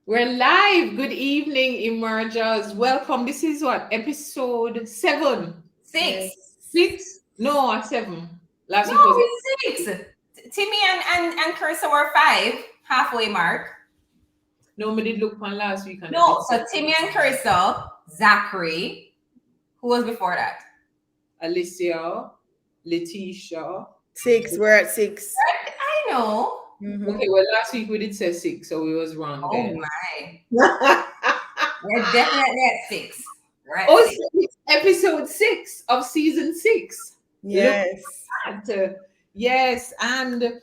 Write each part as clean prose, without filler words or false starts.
We're live. Good evening, emergers. Welcome. This is what? Episode 7. Six. Yes. 6? No, 7. Last No, week was it's six. Timmy and Carissa were five, halfway mark. no, we did look on last week and I did No, say so Timmy and Carissa, Zachary. Who was before that? Alicia, Letitia. 6. We're at 6. I know. Mhm. Okay, well, last week we did say 6, so we was wrong Oh then. my. We're definitely at six. We're at Oh, six. so it's episode 6 of season 6. Yes. Yes, and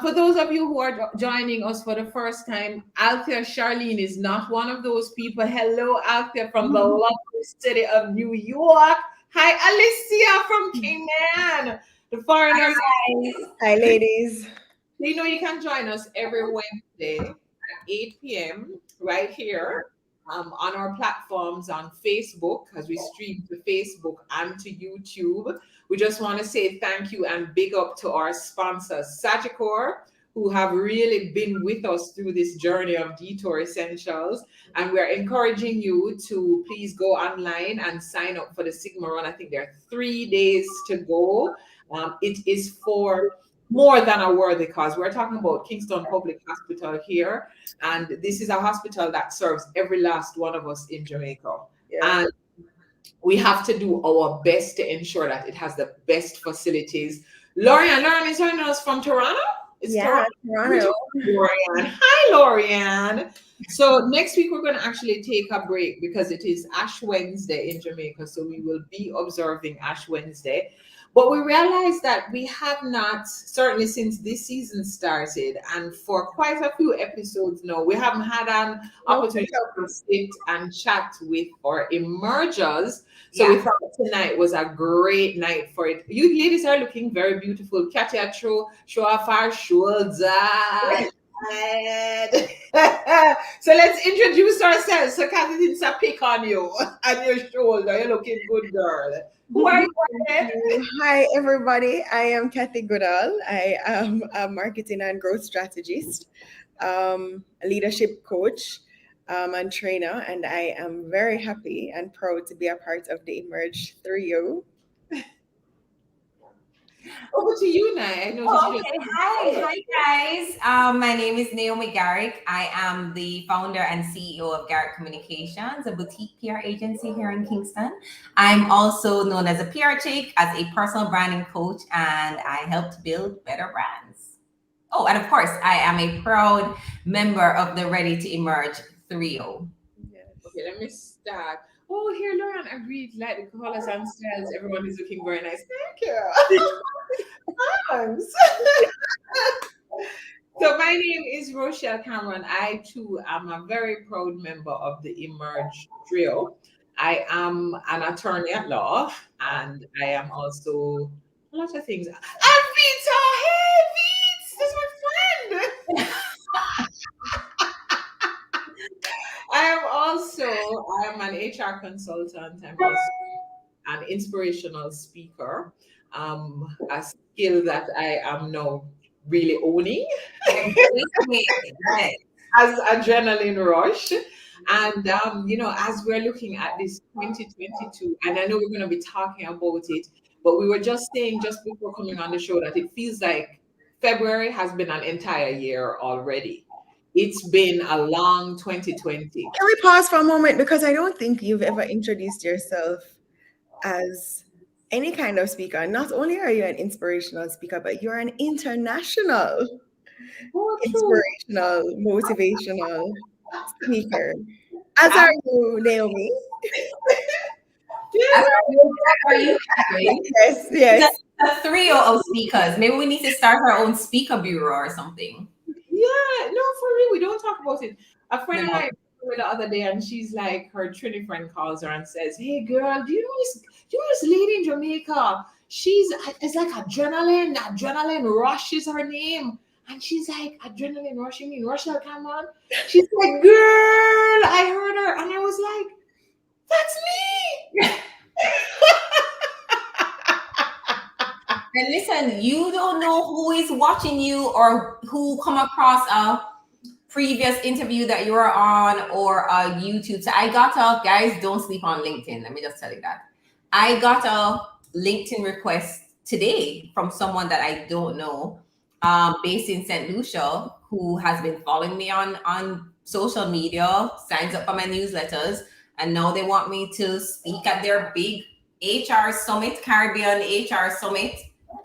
for those of you who are joining us for the first time, Althea Charlene is not one of those people. Hello, Althea from the lovely city of New York. Hi, Alicia from Cayman. The foreigners. Hi, ladies. You know, you can join us every Wednesday at 8 p.m. right here on our platforms on Facebook, as we stream to Facebook and to YouTube. We just want to say thank you and big up to our sponsors, Sagicor, who have really been with us through this journey of Detour Essentials. And we're encouraging you to please go online and sign up for the Sigma Run. I think there are 3 days to go. It is for more than a worthy cause. We're talking about Kingston Public Hospital here, and this is a hospital that serves every last one of us in Jamaica. Yeah. And we have to do our best to ensure that it has the best facilities. Lorianne is joining us from Toronto. It's Yeah, Toronto. Lorianne. Hi, Lorianne. So next week we're going to actually take a break because it is Ash Wednesday in Jamaica. So we will be observing Ash Wednesday. But we realized that we have not, certainly since this season started, and for quite a few episodes now, we haven't had an opportunity to sit and chat with our emergers. So we thought tonight was a great night for it. You ladies are looking very beautiful. Katia, show off our shoulders. So let's introduce ourselves. So Kathy didn't say pick on you and your shoulder. You're looking good, girl. Who are you again? Hi, everybody. I am Kathy Goodall. I am a marketing and growth strategist, a leadership coach, and trainer, and I am very happy and proud to be a part of the Emerge Trio. Over to you, Nai. I know Oh, okay. Hi guys. My name is Naomi Garrick. I am the founder and CEO of Garrick Communications, a boutique PR agency here in Kingston. I'm also known as a PR chick, as a personal branding coach, and I help to build better brands. Oh, and of course, I am a proud member of the Ready to Emerge Trio. Yes. Okay, let me start. Oh, here, Lauren, I really like the colors and styles. Everyone is looking very nice. Thank you. Thanks. So my name is Rochelle Cameron. I too am a very proud member of the Emerge Trio. I am an attorney at law, and I am also a lot of things. I'm Vita. Hey, Vita, that's my friend. I am an HR consultant. I'm also an inspirational speaker, a skill that I am now really owning as adrenaline rush. And as we're looking at this 2022, and I know we're going to be talking about it, but we were just saying just before coming on the show that it feels like February has been an entire year already. It's been a long 2020. Can we pause for a moment? Because I don't think you've ever introduced yourself as any kind of speaker. Not only are you an inspirational speaker, but you're an international inspirational, motivational speaker. As are you, Naomi. Are you? Yes, yes. A trio of speakers. Maybe we need to start our own speaker bureau or something. Yeah, no, for real, we don't talk about it. A friend of mine the other day, and she's like, her Trini friend calls her and says, "Hey, girl, do you know this lady in Jamaica? It's like adrenaline rush is her name." And she's like, "Adrenaline rush, you mean Rochelle Cameron?" She's like, "Girl, I heard her," and I was like, "That's me." And listen, you don't know who is watching you or who come across a previous interview that you were on or YouTube. So I got a, guys, don't sleep on LinkedIn. Let me just tell you that. I got a LinkedIn request today from someone that I don't know, based in St. Lucia, who has been following me on social media, signs up for my newsletters, and now they want me to speak at their big HR summit, Caribbean HR summit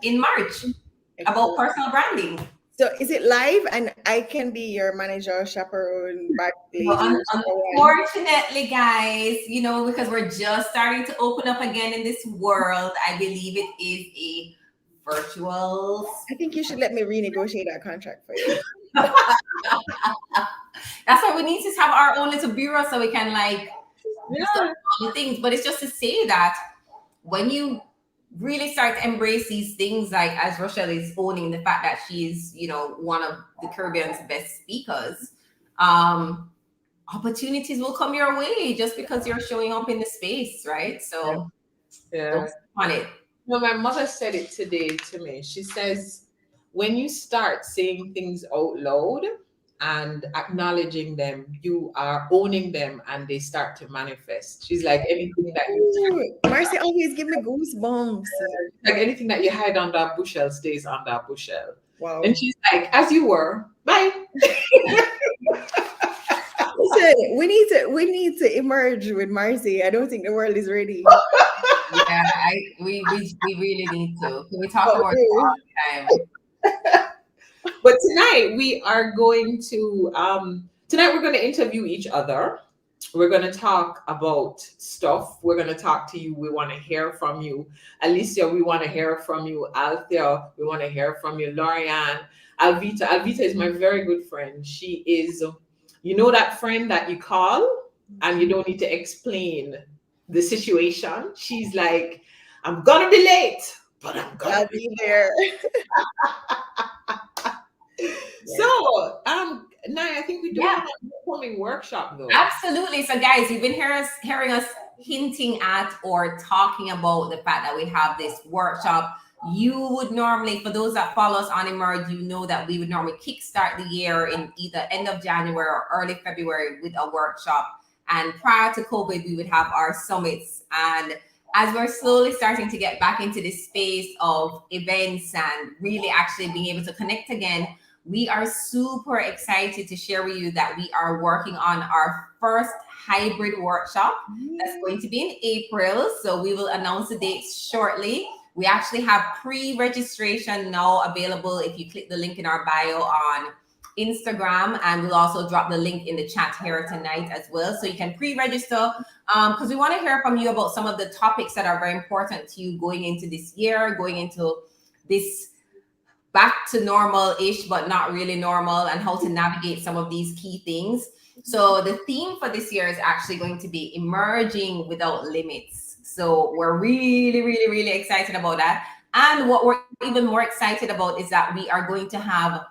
in March about personal branding. So is it live and I can be your manager, chaperone, back lady? Well, unfortunately, guys, you know, because we're just starting to open up again in this world, I believe it is a virtual. I think you should let me renegotiate that contract for you. That's why we need to have our own little bureau so we can like all the things. But it's just to say that when you really start to embrace these things, like as Rochelle is owning the fact that she's, you know, one of the Caribbean's best speakers, opportunities will come your way just because you're showing up in the space, right? So don't sleep on it. No, my mother said it today to me. She says, when you start saying things out loud and acknowledging them, you are owning them and they start to manifest. She's like, anything that you Marcy always give me goosebumps. like anything that you hide under a bushel stays under a bushel. Wow. And she's like, as you were, bye. Listen, we need to emerge with Marcy. I don't think the world is ready. Yeah, we really need to. Can we talk about it all the time? But tonight we are going to tonight we're going to interview each other. We're going to talk about stuff. We're going to talk to you. We want to hear from you. Alicia, we want to hear from you. Althea, we want to hear from you. Lorianne, Alvita. Alvita is my very good friend. She is, you know, that friend that you call and you don't need to explain the situation. She's like, I'm going to be late, but I'll be there. So, Naya, I think we do have an upcoming workshop though. Absolutely. So guys, you've been hearing us hinting at or talking about the fact that we have this workshop. You would normally, for those that follow us on Emerge, you know that we would normally kickstart the year in either end of January or early February with a workshop. And prior to COVID, we would have our summits. And as we're slowly starting to get back into this space of events and really actually being able to connect again, we are super excited to share with you that we are working on our first hybrid workshop that's going to be in April. So we will announce the dates shortly. We actually have pre-registration now available if you click the link in our bio on Instagram, and we'll also drop the link in the chat here tonight as well. So you can pre-register because we want to hear from you about some of the topics that are very important to you going into this year, going into this back to normal-ish, but not really normal, and how to navigate some of these key things. So the theme for this year is actually going to be emerging without limits. So we're really, really, really excited about that. And what we're even more excited about is that we are going to have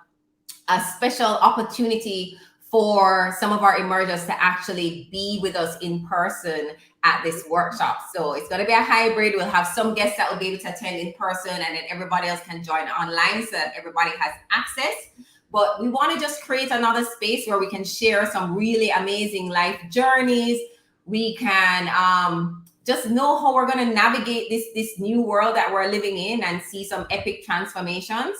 a special opportunity for some of our emergers to actually be with us in person at this workshop. So it's going to be a hybrid. We'll have some guests that will be able to attend in person, and then everybody else can join online so that everybody has access. But we want to just create another space where we can share some really amazing life journeys. We can just know how we're going to navigate this new world that we're living in and see some epic transformations.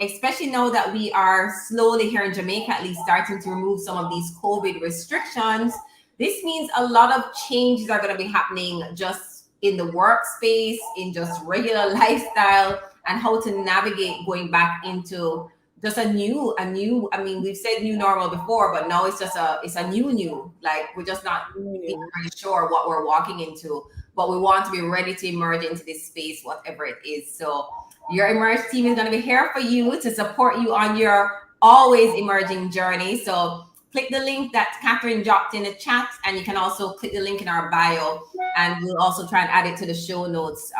Especially now that we are slowly here in Jamaica, at least starting to remove some of these COVID restrictions. This means a lot of changes are going to be happening just in the workspace, in just regular lifestyle, and how to navigate going back into just a new, I mean, we've said new normal before, but now it's a new, like we're just not being really sure what we're walking into, but we want to be ready to emerge into this space, whatever it is. So your Emerge team is going to be here for you to support you on your always emerging journey. So click the link that Catherine dropped in the chat, and you can also click the link in our bio, and we'll also try and add it to the show notes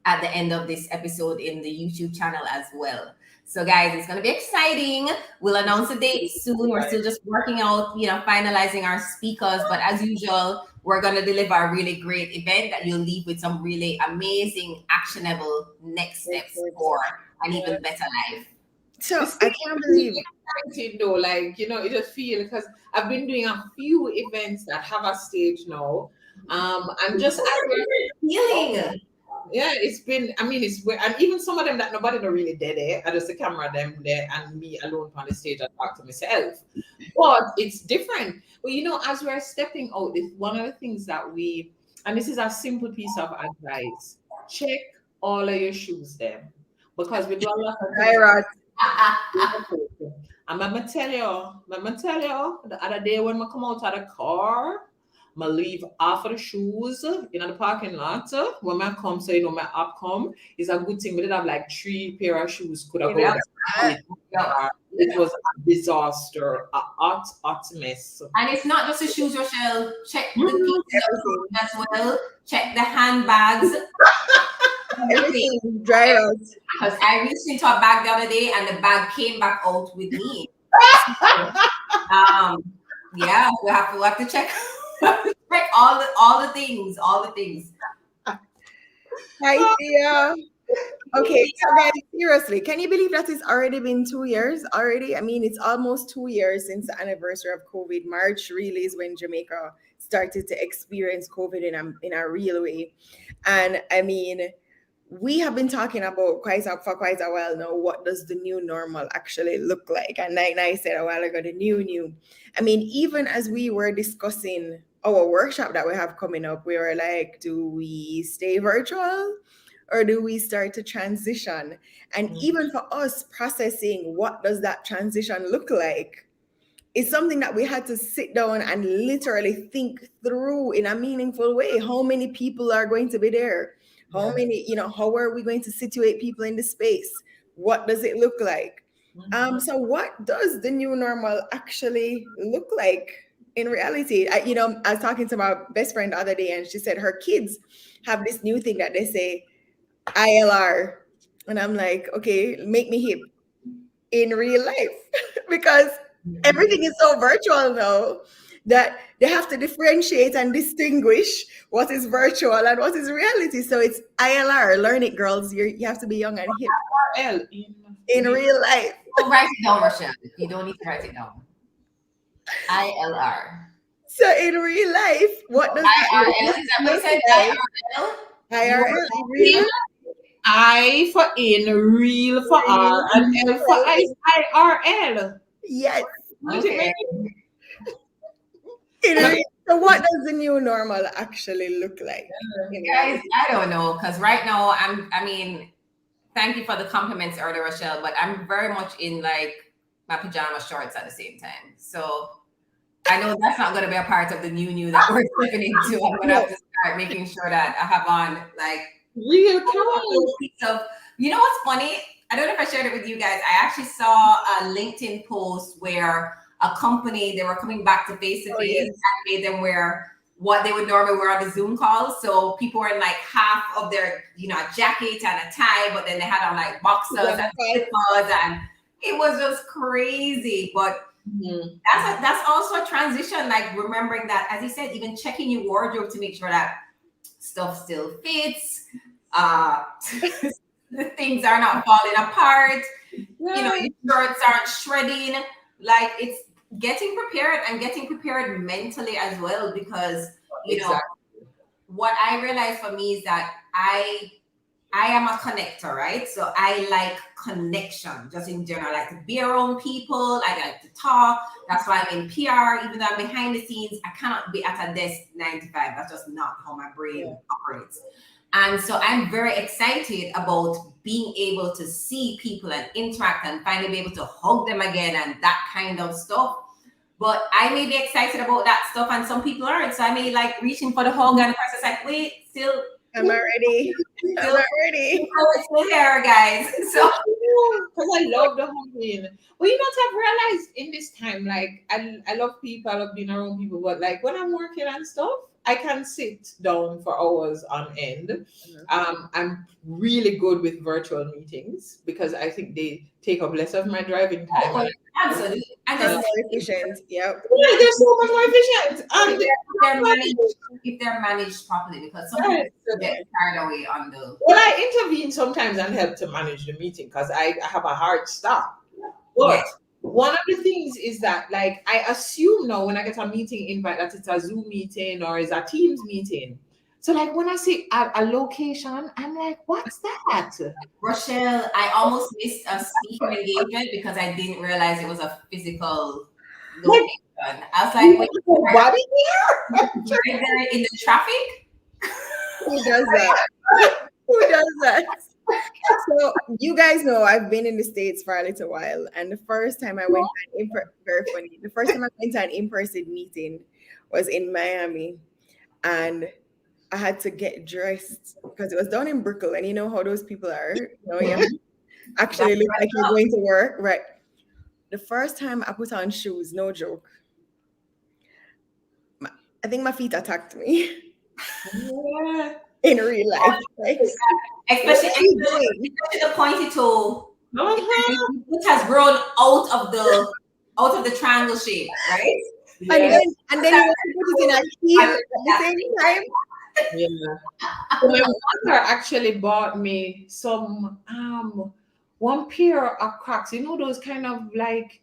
at the end of this episode in the YouTube channel as well. So guys, it's going to be exciting. We'll announce the date soon. We're still just working out, finalizing our speakers, but as usual, we're going to deliver a really great event that you'll leave with some really amazing, actionable next steps for an even better life. So It's I can't believe. exciting though, like it just feel because I've been doing a few events that have a stage now. And just as Feeling. yeah, it's been. I mean, and even some of them that nobody don't really did it. I just the camera them there and me alone on the stage. I talk to myself, but it's different. But as we're stepping out, it's one of the things that and this is a simple piece of advice: check all of your shoes, them, because we do a lot of things. Tyra, I'm gonna tell you, the other day when I come out of the car, I leave half of the shoes in the parking lot. When I come, so my app come, it's a good thing. We did have like 3 pair of shoes could have gone. It was a disaster, a hot mess. And it's not just the shoes, Rochelle. Check the pieces of everything, clothes as well. Check the handbags. everything dry out. Because I reached into a bag the other day and the bag came back out with me. Yeah, we have to check, check all the things. Hi, Thea. Okay, so guys, seriously, can you believe that it's already been 2 years already? I mean, it's almost 2 years since the anniversary of COVID. March really is when Jamaica started to experience COVID in a real way. And I mean, we have been talking about for quite a while now. What does the new normal actually look like? And like I said a while ago, the new. I mean, even as we were discussing our workshop that we have coming up, we were like, do we stay virtual or do we start to transition? And even for us processing what does that transition look like, it's something that we had to sit down and literally think through in a meaningful way. How many people are going to be there? How many, how are we going to situate people in the space? What does it look like? So what does the new normal actually look like in reality? I was talking to my best friend the other day and she said her kids have this new thing that they say ILR. And I'm like, okay, make me hip in real life because everything is so virtual now that they have to differentiate and distinguish what is virtual and what is reality. So it's ILR. Learn it, girls. You have to be young and hip in real life. Don't write it down, Rochelle. You don't need to write it down. ILR. So in real life, what does IRL? Is that what you said? IRL? IRL in real life? I for in, real for R, and L for IRL. Yes. Okay. So what does the new normal actually look like? Guys, I don't know, because right now thank you for the compliments earlier, Rochelle, but I'm very much in like my pajama shorts at the same time. So I know that's not going to be a part of the new that we're stepping into. I'm going to have to start making sure that I have on like real clothes. You know what's funny? I don't know if I shared it with you guys. I actually saw a LinkedIn post where a company, they were coming back to face-to-face and made them wear what they would normally wear on the Zoom calls. So people were in like half of their, a jacket and a tie, but then they had on like boxers and slippers, and it was just crazy. But that's also a transition, like remembering that, as you said, even checking your wardrobe to make sure that stuff still fits, the things are not falling apart, your shirts aren't shredding. Like, it's getting prepared mentally as well, because what I realized for me is that I am a connector, right? So I like connection just in general. I like to be around people. I like to talk. That's why I'm in PR. Even though I'm behind the scenes, I cannot be at a desk 9 to 5. That's just not how my brain operates. And so I'm very excited about being able to see people and interact and finally be able to hug them again and that kind of stuff. But I may be excited about that stuff and some people aren't. So I may like reaching for the hug and the person's like, wait, still. I'm not ready. I'm not ready. It's still there, guys. So because I love the hugging. Well, I've realized in this time, like I love people, I love being around people, but like when I'm working and stuff, I can sit down for hours on end. I'm really good with virtual meetings because I think they take up less of my driving time. Absolutely. And They're more efficient. Yep. Yeah, they're so much more efficient. If they're managed properly, because some people get carried away on the. Well, I intervene sometimes and help to manage the meeting because I have a hard stop. But Yes. one of the things is that, like, I assume now when I get a meeting invite that it's a Zoom meeting or is a Teams meeting. So, like, when I see a location, I'm like, what's that? Rochelle, I almost missed a speaking engagement because I didn't realize it was a physical Like, location. I was you like, wait, have nobody here? right there in the traffic? Who does that? Who does that? So you guys know I've been in the States for a little while, and the first time I went to very funny. The first time I went to an in-person meeting was in Miami, and I had to get dressed because it was down in Brickell, and you know how those people are. You know, you have to actually look like you're going to work, right? The first time I put on shoes, no joke, I think my feet attacked me Yeah. in real life. Like, what Especially, are you doing? especially the pointy toe. Uh-huh. It has grown out of the triangle shape, right? And Yeah. then you want to put it in a heel at the same time. Yeah. So my mother actually bought me some one pair of Crocs. You know those kind of like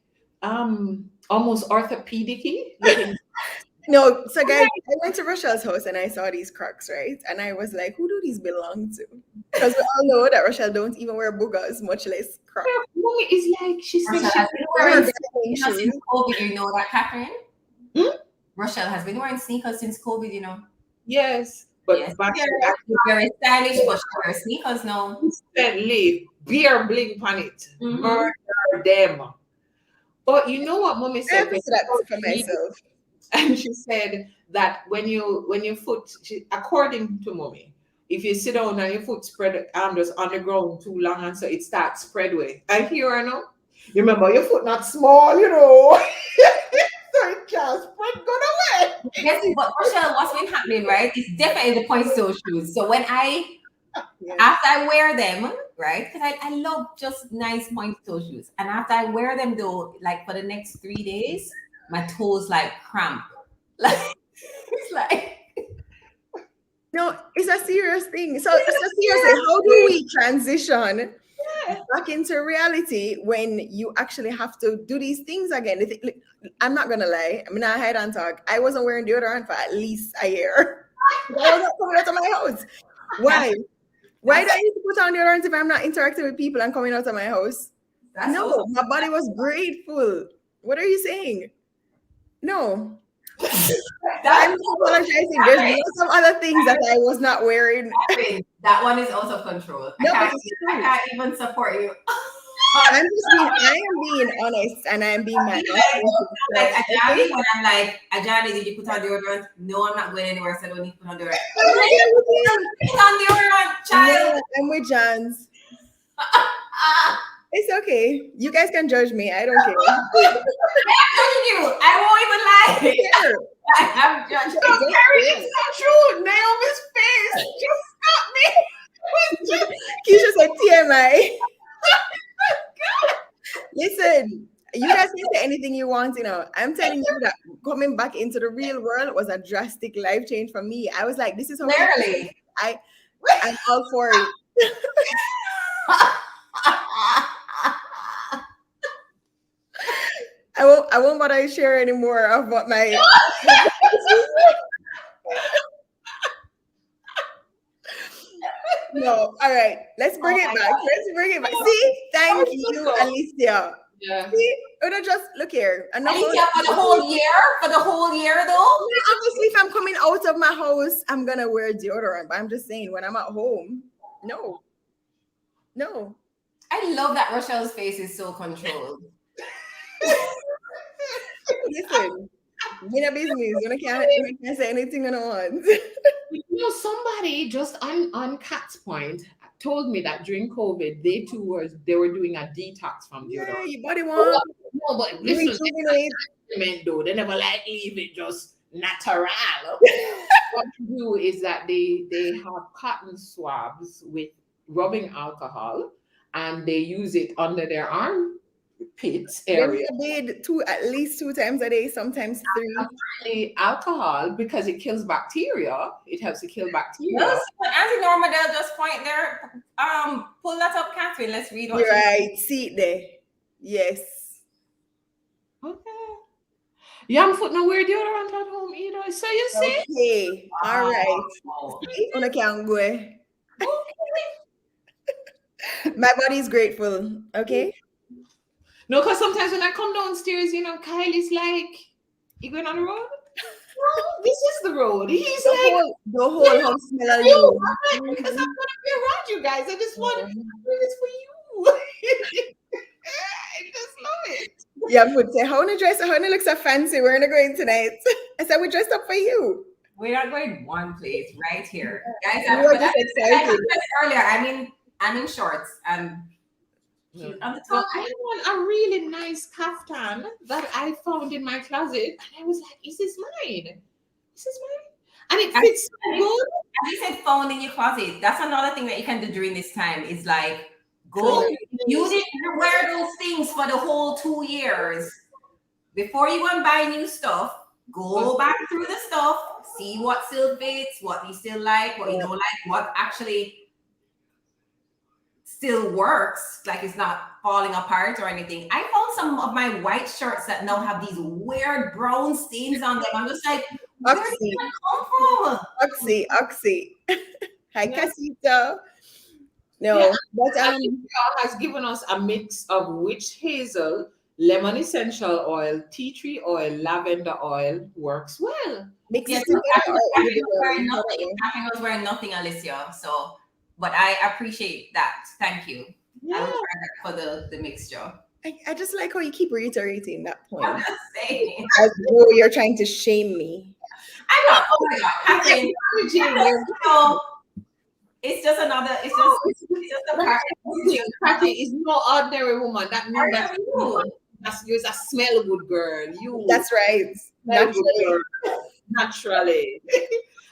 almost orthopedic looking. No, so guys, I went to Rochelle's house and I saw these Crocs, right? And I was like, who do these belong to? Because we all know that Rochelle don't even wear boogers, much less Crocs. Mommy is like she said Rochelle she has been Or her wearing gardening sneakers shoes. since COVID. You know that, Catherine? Hmm? Rochelle has been wearing sneakers since COVID. You know. yes, Yes, but back they're very stylish, but she wears sneakers now. constantly beer blink on it. Mhm. Murder them. But you know what mommy I said have to when say that for myself. and she said that when your foot according to mommy, if you sit down and your foot spread just on the ground too long and so it starts spread way. I hear her now. You remember your foot not small, you know. So it can't spread good away. Yes, but Rochelle, what's been happening, right? It's definitely the point toe shoes. So when Yeah. after I wear them, right? Because I love just nice point toe shoes. And after I wear them though, like for the next 3 days, my toes like cramp. Like it's like No, it's a serious thing. So seriously, how do we transition back into reality when you actually have to do these things again? I'm not gonna lie. I'm not hide and talk. I wasn't wearing deodorant for at least a year. I was not coming out of my house. Why? Why do I need to put on deodorant if I'm not interacting with people and coming out of my house? that's No, also my body was grateful. What are you saying? No. I'm apologizing. There's lots of other things that I was not wearing. that one is out of control. No, but I it's true. can't even support you. I am being honest and I am being my authentic Like self. Ajani, Okay? when I'm like, Ajani, did you put on deodorant? No, I'm not going anywhere, so I don't need to put on deodorant. I'm right there with you. Put on deodorant, child. No, I'm with Jans. It's okay. You guys can judge me. I don't care. I'm judging you. I won't even lie. Care. I'm judging. Just care. It's not true. Naomi's face just got me. Keisha said TMI. Listen, you guys can say anything you want, you know. I'm telling you that coming back into the real world was a drastic life change for me. I was like, this is how Clearly. I'm all for it. I won't bother to share any more of what my no, all right. Let's bring it back. Let's bring it back. See, thank you, Alicia. Yeah. See, just look here. And Alicia, for the whole year though. obviously, if I'm coming out of my house, I'm gonna wear deodorant. But I'm just saying, when I'm at home, no. I love that Rochelle's face is so controlled. Listen, in a business, you can't say anything I don't want. You know, somebody just on Cat's Point told me that during COVID, they were doing a detox from Yeah, deodorant. your body wants No, but listen, rejuvenate. though they never like leave it just natural. What to do is that they have cotton swabs with rubbing alcohol, and they use it under their armpits area. At least 2 times a day, sometimes 3. The alcohol, because it kills bacteria, it helps to kill bacteria. Yes, Auntie Norma, they'll just point there. Pull that up, Catherine. Let's read what You're right. See it there. Yes. Okay. Yeah, I'm putting a wear deodorant at home either. So you see? Okay. All right. Wow. See, on can go. Okay. My body is grateful. Okay. No, because sometimes when I come downstairs, Kylie's like, "You going on the road?" No, this is the road. He's like, The whole "Yeah, house smell of you." you. I'm like, because Mhm. I'm gonna be around you guys. I just want to Mhm. do this for you. I just love it. Yeah, would say, how to dress, how to look so fancy. We're gonna go in tonight. I said, we dressed up for you. We're not going one place, right here, guys. You were But just like I excited. said earlier, I'm in shorts and No. cute on the So top. I had a really nice kaftan that I found in my closet, and I was like, "Is this mine? Is this mine?" And it And, fits so and it- good. and you said found in your closet. That's another thing that you can do during this time. Is like Clean go. up. You didn't wear those things for the whole 2 years. Before you go and buy new stuff, go back through the stuff, see what still fits, what you still like, what you don't like, what actually still works, like it's not falling apart or anything. I found some of my white shirts that now have these weird brown stains on them. I'm just like, where did Oxy, that come from? oxy. Hi, Yeah. Casita. Yeah, No, but Alicia has given us a mix of witch hazel, lemon essential oil, tea tree oil, lavender oil works well. mix Yes, it together or Catherine was wearing individually. nothing. Whatever. Catherine was wearing nothing, Alicia. So, but I appreciate that. Thank you. I will Yeah. try that for the mixture. I just like how you keep reiterating that I'm point. just saying. As though you're trying to shame me. I'm not. Oh my God, Catherine. Encouraging you. So it's just another. It's just a Let me part. tell you something. Patty is no ordinary woman. That means Part that of you. you're a smell good girl. You That's right. smell good Naturally. girl naturally.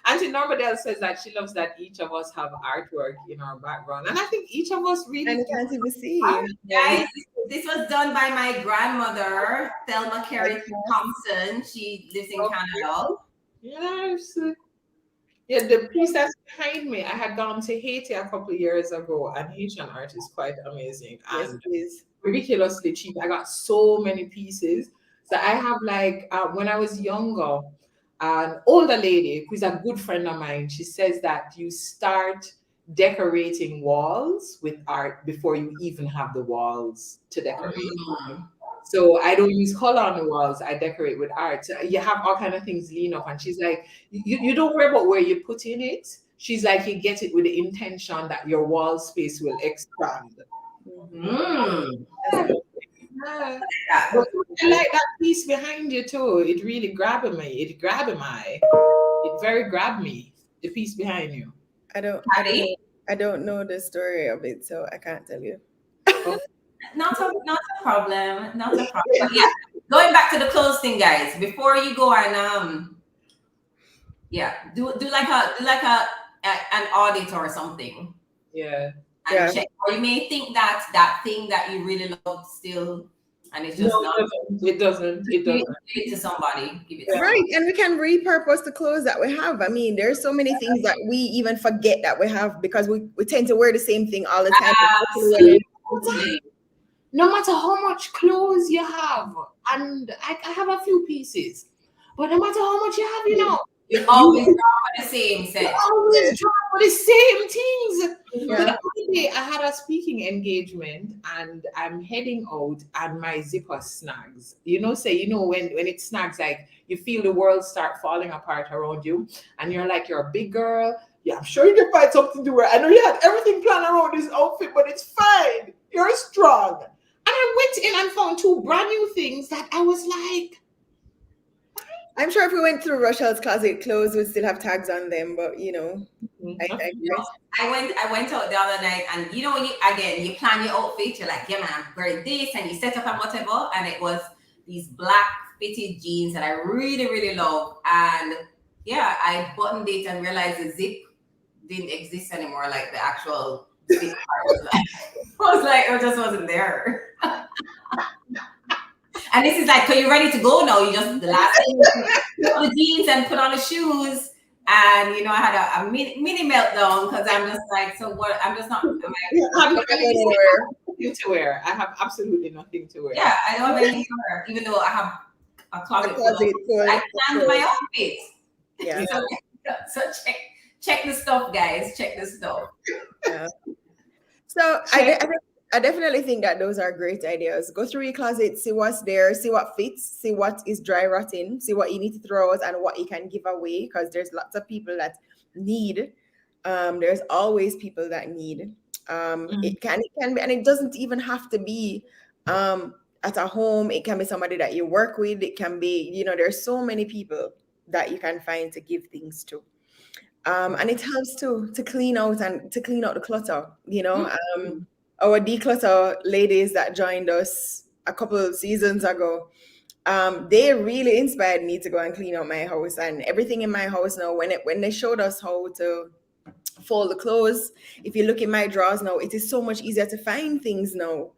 Auntie Normandale says that she loves that each of us have artwork in our background. And I think each of us really And you do. can't even see. Guys, this was done by my grandmother, Thelma Carey Thompson. She lives in Canada. Yes. Yeah, the piece that's behind me, I had gone to Haiti a couple of years ago, and Haitian art is quite amazing Yes, and please. ridiculously cheap. I got so many pieces. So I have like when I was younger, an older lady who's a good friend of mine, she says that you start decorating walls with art before you even have the walls to decorate. Mm. So I don't use color on the walls. I decorate with art. So you have all kind of things lean up, and she's like, you don't worry about where you put in it. She's like, you get it with the intention that your wall space will expand. Mm. Yeah. Yeah. But I like that piece behind you too. It really grabbed me. It grabbed my. It very grabbed me. The piece behind you. Patty? I don't know the story of it, so I can't tell you. Not a problem. Not a problem. But yeah, going back to the clothes thing, guys. Before you go and yeah, do like an audit or something Yeah. and Yeah. check. Or you may think that that thing that you really love still, and it's just No, not. it doesn't. It Give doesn't. it to somebody. Give it to Yeah. Right. And we can repurpose the clothes that we have. I mean, there's so many things that we even forget that we have because we tend to wear the same thing all the time. somebody. No Absolutely. matter how much clothes you have, and I have a few pieces, but no matter how much you have, You always draw for the same you set. always draw for the same things. So Yeah. the other day I had a speaking engagement and I'm heading out and my zipper snags. When it snags, like you feel the world start falling apart around you, and you're like you're a big girl. Yeah, I'm sure you can find something to wear. I know you had everything planned around this outfit, but it's fine. You're strong. And I went in and found two brand new things that I was like, I'm sure if we went through Rochelle's closet, clothes would still have tags on them, but I okay. digress. I went out the other night, and when you plan your outfit, you're like, yeah man, I'm wearing this, and you set up and whatever, and it was these black fitted jeans that I really, really love. And yeah, I buttoned it and realized the zip didn't exist anymore, like the actual zip part. I was like, it just wasn't there. And this is like, so you're ready to go now. You just, the last thing is put on the jeans and put on the shoes. And, I had a mini meltdown because I'm just like, so what? I'm just not, I'm not going anywhere. nothing to wear. I have absolutely nothing to wear. Yeah, I don't have anything to wear, even though I have a A closet full of. closet full. I planned my outfits. Yeah. So check the stuff, guys. Check the stuff. Yeah. So I definitely think that those are great ideas. Go through your closet, see what's there, see what fits, see what is dry rotting, see what you need to throw out and what you can give away, because there's lots of people that need. There's always people that need. It can be, and it doesn't even have to be at a home. It can be somebody that you work with. It can be, there's so many people that you can find to give things to. And it helps to clean out the clutter. Our declutter ladies that joined us a couple of seasons ago, they really inspired me to go and clean out my house and everything in my house now. When they showed us how to fold the clothes, if you look in my drawers now, it is so much easier to find things now.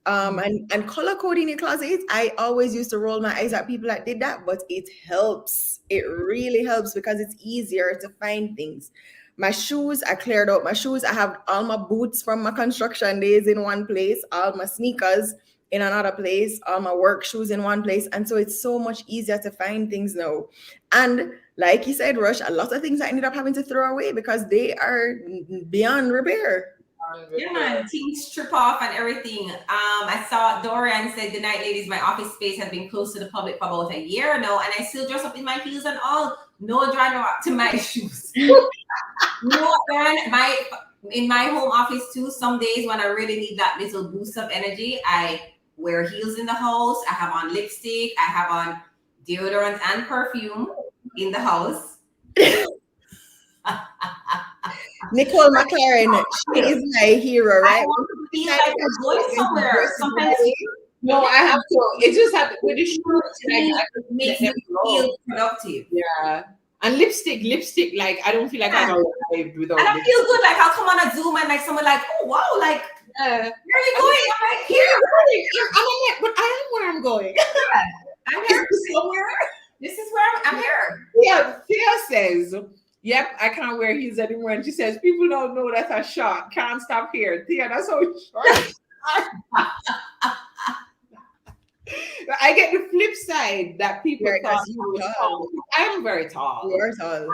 And color coding your closet, I always used to roll my eyes at people that did that, but it helps. It really helps because it's easier to find things. My shoes, I cleared out my shoes. I have all my boots from my construction days in one place, all my sneakers in another place, all my work shoes in one place. And so it's so much easier to find things now. And like you said, Rush, a lot of things I ended up having to throw away because they are beyond repair. Yeah, man, things strip off and everything. I saw Dorian said, "Good night, ladies. My office space has been closed to the public for about a year now, and I still dress up in my heels and all. No driving up to my shoes. No, Dorian, in my home office too. Some days when I really need that little boost of energy, I wear heels in the house. I have on lipstick. I have on deodorant and perfume in the house." Nicole McLaren, she is my hero, right? I want to feel like I'm going somewhere. Sometimes No, I have to. It just have with the shorts, like I could makes let me them go. feel productive. Yeah. And lipstick, like I don't feel like I'm arrived without And I lipstick. feel good, like I'll come on a Zoom and like someone like, "Oh wow, like Yeah. where are you going?" I'm like, "Here, But I am where I'm going. I'm here somewhere. This is where I'm here." Yeah, Thea says, "Yep, I can't wear heels anymore." And she says, "People don't know that's a shot. Can't stop here." Thea, that's how short. I get the flip side that people thought you were tall. I am very tall. You are tall.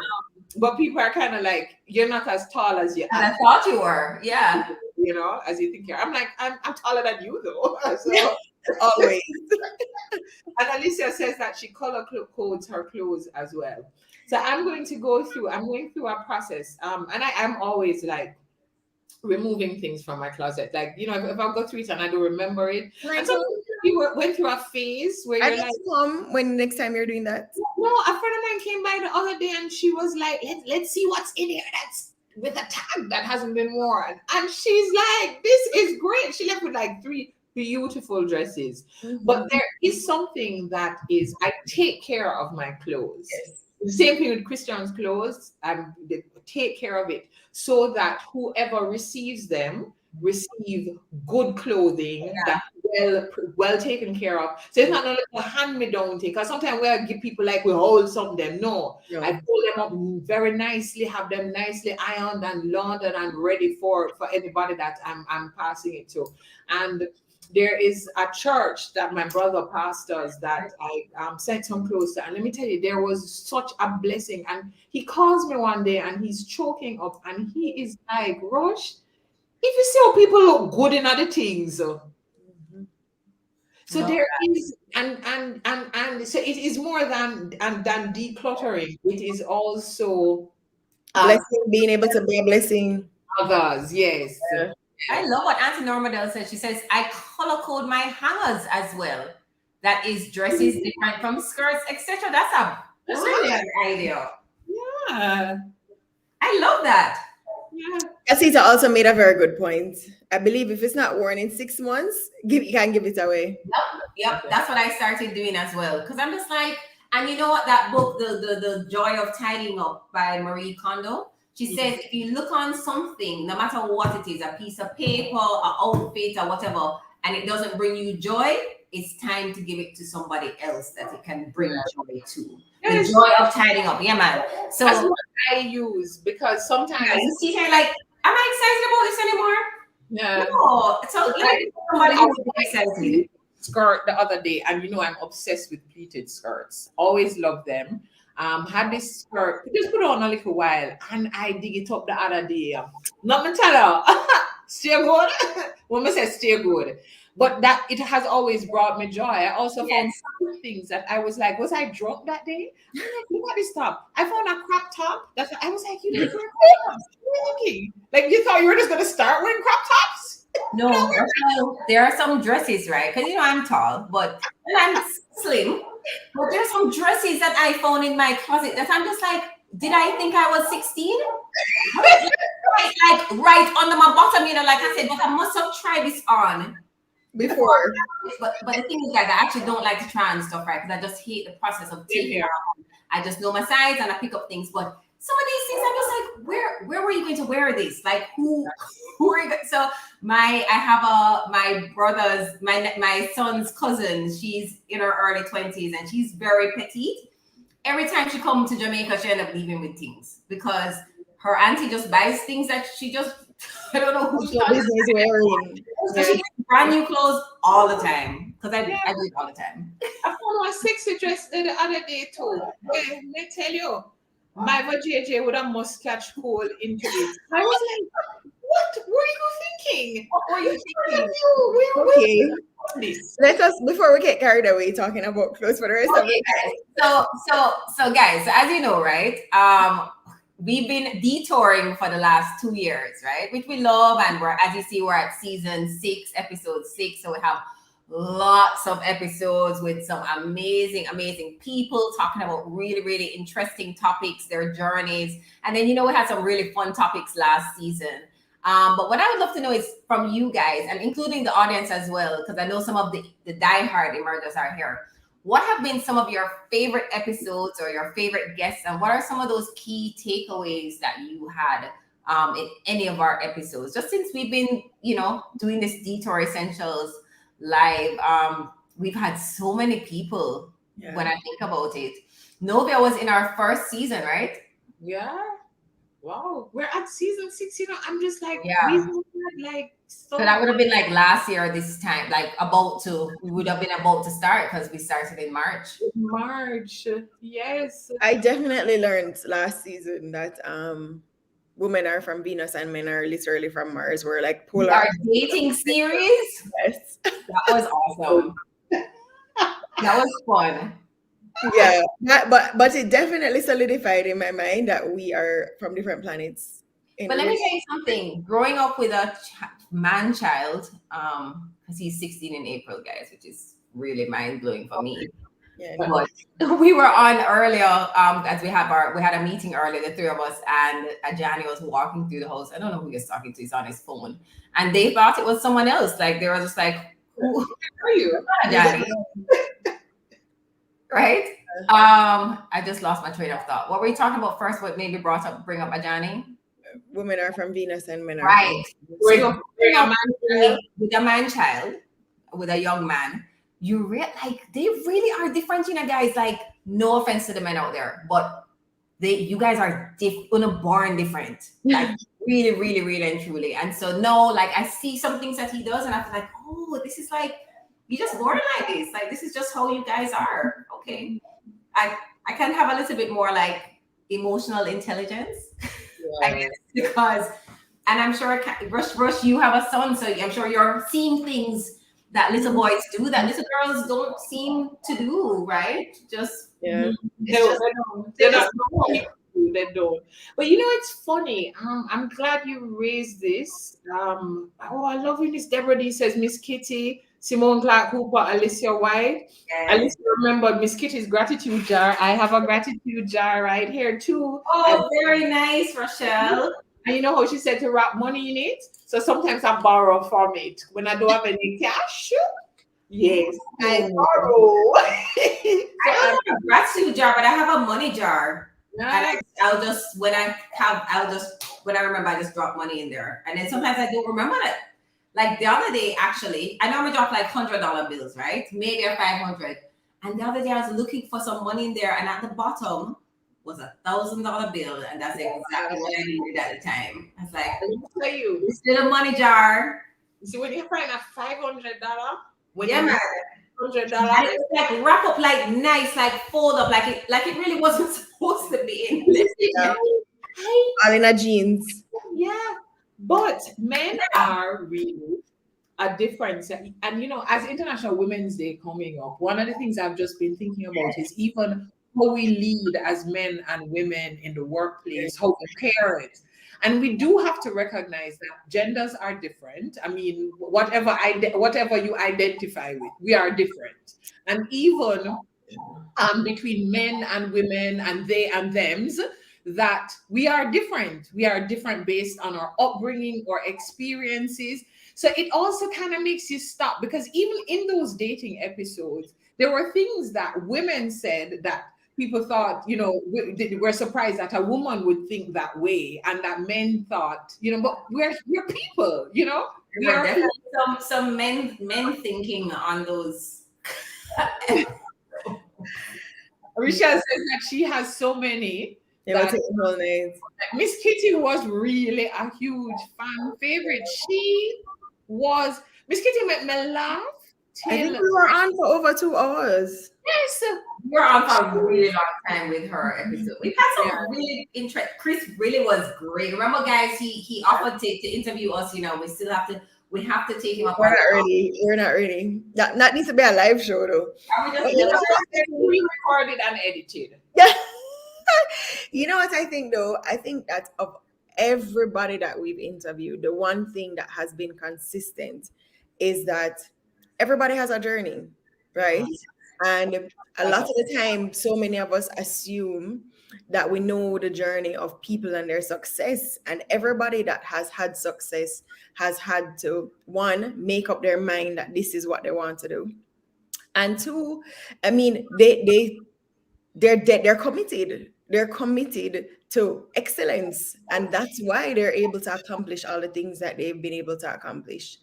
But people are kind of like, "You're not as tall as you And I are." thought you were, yeah. As you think you're. I'm like, I'm taller than you though. So Always. and Alicia says that she color codes her clothes as well. So I'm going through a process. And I'm always like removing things from my closet. Like, if I go through it and I don't remember it. And so you went through a phase where I you're need like, to come when next time you're doing that. no, a friend of mine came by the other day and she was like, let's see what's in here that's with a tag that hasn't been worn. And she's like, this is great. She left with like 3 beautiful dresses. Mm-hmm. But there is something that is, I take care of my clothes. Yes. The same thing with Christian's clothes. They take care of it so that whoever receives them receive good clothing that's well taken care of. So it's not a little hand-me-down thing. Because sometimes we give people like we hold some of them. No. I pull them up very nicely, have them nicely ironed and laundered and ready for anybody that I'm passing it to. And there is a church that my brother pastors that I sent some clothes to. And let me tell you, there was such a blessing. And he calls me one day and he's choking up and he is like, "Rosh, if you see how people look good in other things." So there is, and so it is more than decluttering. It is also Blessing, being able to be a blessing. Others, yes. Yeah. I love what Auntie Normadale says. She says, "I color code my hangers as well. That is dresses different from skirts, etc." That's really an idea. Yeah. I love that. Yeah. Casita also made a very good point. I believe if it's not worn in 6 months, you can give it away. Yep. That's what I started doing as well. Because I'm just like, and you know what, that book, the Joy of Tidying Up by Marie Kondo, she says, if you look on something, no matter what it is, a piece of paper, an outfit, or whatever, and it doesn't bring you joy, it's time to give it to somebody else that it can bring joy to. The joy of tidying up. Yeah, man. So that's what I use because sometimes you see her like, am I excited about this anymore? Yeah. No, so let I, me somebody I who was would be wearing a excited. pleated skirt the other day, and I'm obsessed with pleated skirts. Always love them. Had this skirt, just put it on a little while, and I dig it up the other day. Not me tell her, stay good. When I say stay good, but that it has always brought me joy. I also found Yes. some things that I was like, was I drunk that day? I'm like, look at this top. I found a crop top. That's I was like, you didn't wear crop tops. What were you thinking? Like you thought you were just gonna start wearing crop tops? No, Rochelle, there are some dresses, right? Because I'm tall, but and I'm slim. But there's some dresses that I found in my closet that I'm just like, did I think I was 16? Right under my bottom, like I said, but I must have tried this on before. Before. But the thing is, guys, I actually don't like to try on stuff, right? Because I just hate the process of Same taking here. off. I just know my size and I pick up things. But some of these things, I'm just like, where were you going to wear this? Like who are you going? So I have my brother's my son's cousin. She's in her early 20s and she's very petite. Every time she comes to Jamaica, she ends up leaving with things because her auntie just buys things that she just I don't know who she No business wearing. so she gets brand new clothes all the time because I do it all the time. I found my sexy dress the other day too. Let me tell you, my JJ would have must catch cold into it. I was like, what were you thinking? What were you Where thinking? have you? Okay. This? Let us, before we get carried away talking about clothes for the rest of Okay, it. guys. So guys, so as you know, right? We've been detouring for the last 2 years, right? Which we love, and as you see, we're at season 6, episode 6. So we have lots of episodes with some amazing people talking about really, really interesting topics, their journeys. And then we had some really fun topics last season. But what I would love to know is from you guys, and including the audience as well, because I know some of the diehard emergers are here. What have been some of your favorite episodes or your favorite guests, and what are some of those key takeaways that you had in any of our episodes? Just since we've been, doing this Detour Essentials live, we've had so many people. Yeah. When I think about it, Novia was in our first season, right? Yeah. Wow. We're at season 6. I'm just like, Yeah. we've had like so So that would have been like last year this time, like we would have been about to start because we started in March. March. Yes. I definitely learned last season that women are from Venus and men are literally from Mars. We're like polar. Our dating series. Yes. That was awesome. That was fun. Yeah. But it definitely solidified in my mind that we are from different planets. But let me tell you something. Growing up with a man child, because he's 16 in April, guys, which is really mind blowing for me. Yeah. But we were on earlier, as we had a meeting earlier, the three of us, and Ajani was walking through the house. I don't know who he's talking to. He's on his phone, and they thought it was someone else. Like they were just like, "Who are you, Ajani?" Right? I just lost my train of thought. What were you talking about first? What maybe bring up Ajani? Women are from Venus and men are right. from With a man child, with a young man, you they really are different, guys. Like, no offense to the men out there, but you guys are born different. Like, really, really, really and truly. And so like I see some things that he does, and I feel like, oh, this is like you just born like this. Like, this is just how you guys are. Okay. I can have a little bit more like emotional intelligence. Yeah. I guess because, and I'm sure Rush, you have a son, so I'm sure you're seeing things that little boys do that little girls don't seem to do, right? Just yeah. They don't. They don't. But it's funny. I'm glad you raised this. I love when this Deborah D says Miss Kitty, Simone Clark Hooper, Alicia White. yes. Alicia remembered Miss Kitty's gratitude jar. I have a gratitude jar right here too. Oh, very nice, Rochelle. And you know how she said to wrap money in it? So sometimes I borrow from it when I don't have any cash. Yes, I borrow. I don't have a gratitude jar, but I have a money jar. Nice. And I'll just when I remember, I just drop money in there. And then sometimes I don't remember it. Like the other day, actually, I normally drop like $100 bills, right? Maybe a 500. And the other day I was looking for some money in there, and at the bottom was $1,000 bill, and that's exactly what I needed at the time. I was like, Let me tell you. this little money jar. See, when you find a $500, when Yeah, you man. $100, And it was like wrap up like nice, like fold up, like it really wasn't supposed to be in this. Yeah. All in a jeans. yeah. But men are really a difference. And as International Women's Day coming up, one of the things I've just been thinking about is even how we lead as men and women in the workplace, how we parent. And we do have to recognize that genders are different. I mean, whatever you identify with, we are different. And even between men and women and they and thems, that we are different. We are different based on our upbringing or experiences. So it also kind of makes you stop, because even in those dating episodes, there were things that women said that people thought, were surprised that a woman would think that way, and that men thought, but we're people, we There were are definitely some men thinking on those. Rochelle says that she has so many. They will take the whole night. Miss Kitty was really a huge fan favorite. Miss Kitty made me laugh I think till we were on for over 2 hours. yes. We're on for a really long time with her episode. We've had some really interesting. Chris really was great. Remember, guys, he offered to interview us. We have to take him up. We're not ready. We're not ready. That needs to be a live show though. Are we But just we recorded and edited. Yeah. You know what I think though? I think that of everybody that we've interviewed, the one thing that has been consistent is that everybody has a journey, right? And a lot of the time, so many of us assume that we know the journey of people and their success. And everybody that has had success has had to, one, make up their mind that this is what they want to do. And two, I mean, they're committed. They're committed to excellence. And that's why they're able to accomplish all the things that they've been able to accomplish.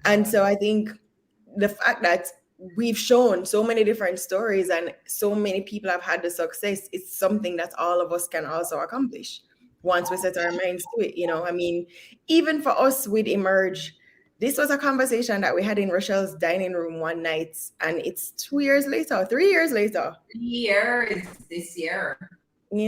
And so I think the fact that we've shown so many different stories and so many people have had the success, it's something that all of us can also accomplish once we set our minds to it. I mean, even for us with Emerge, this was a conversation that we had in Rochelle's dining room one night, and it's 2 years later, 3 years later. 3 years this year. One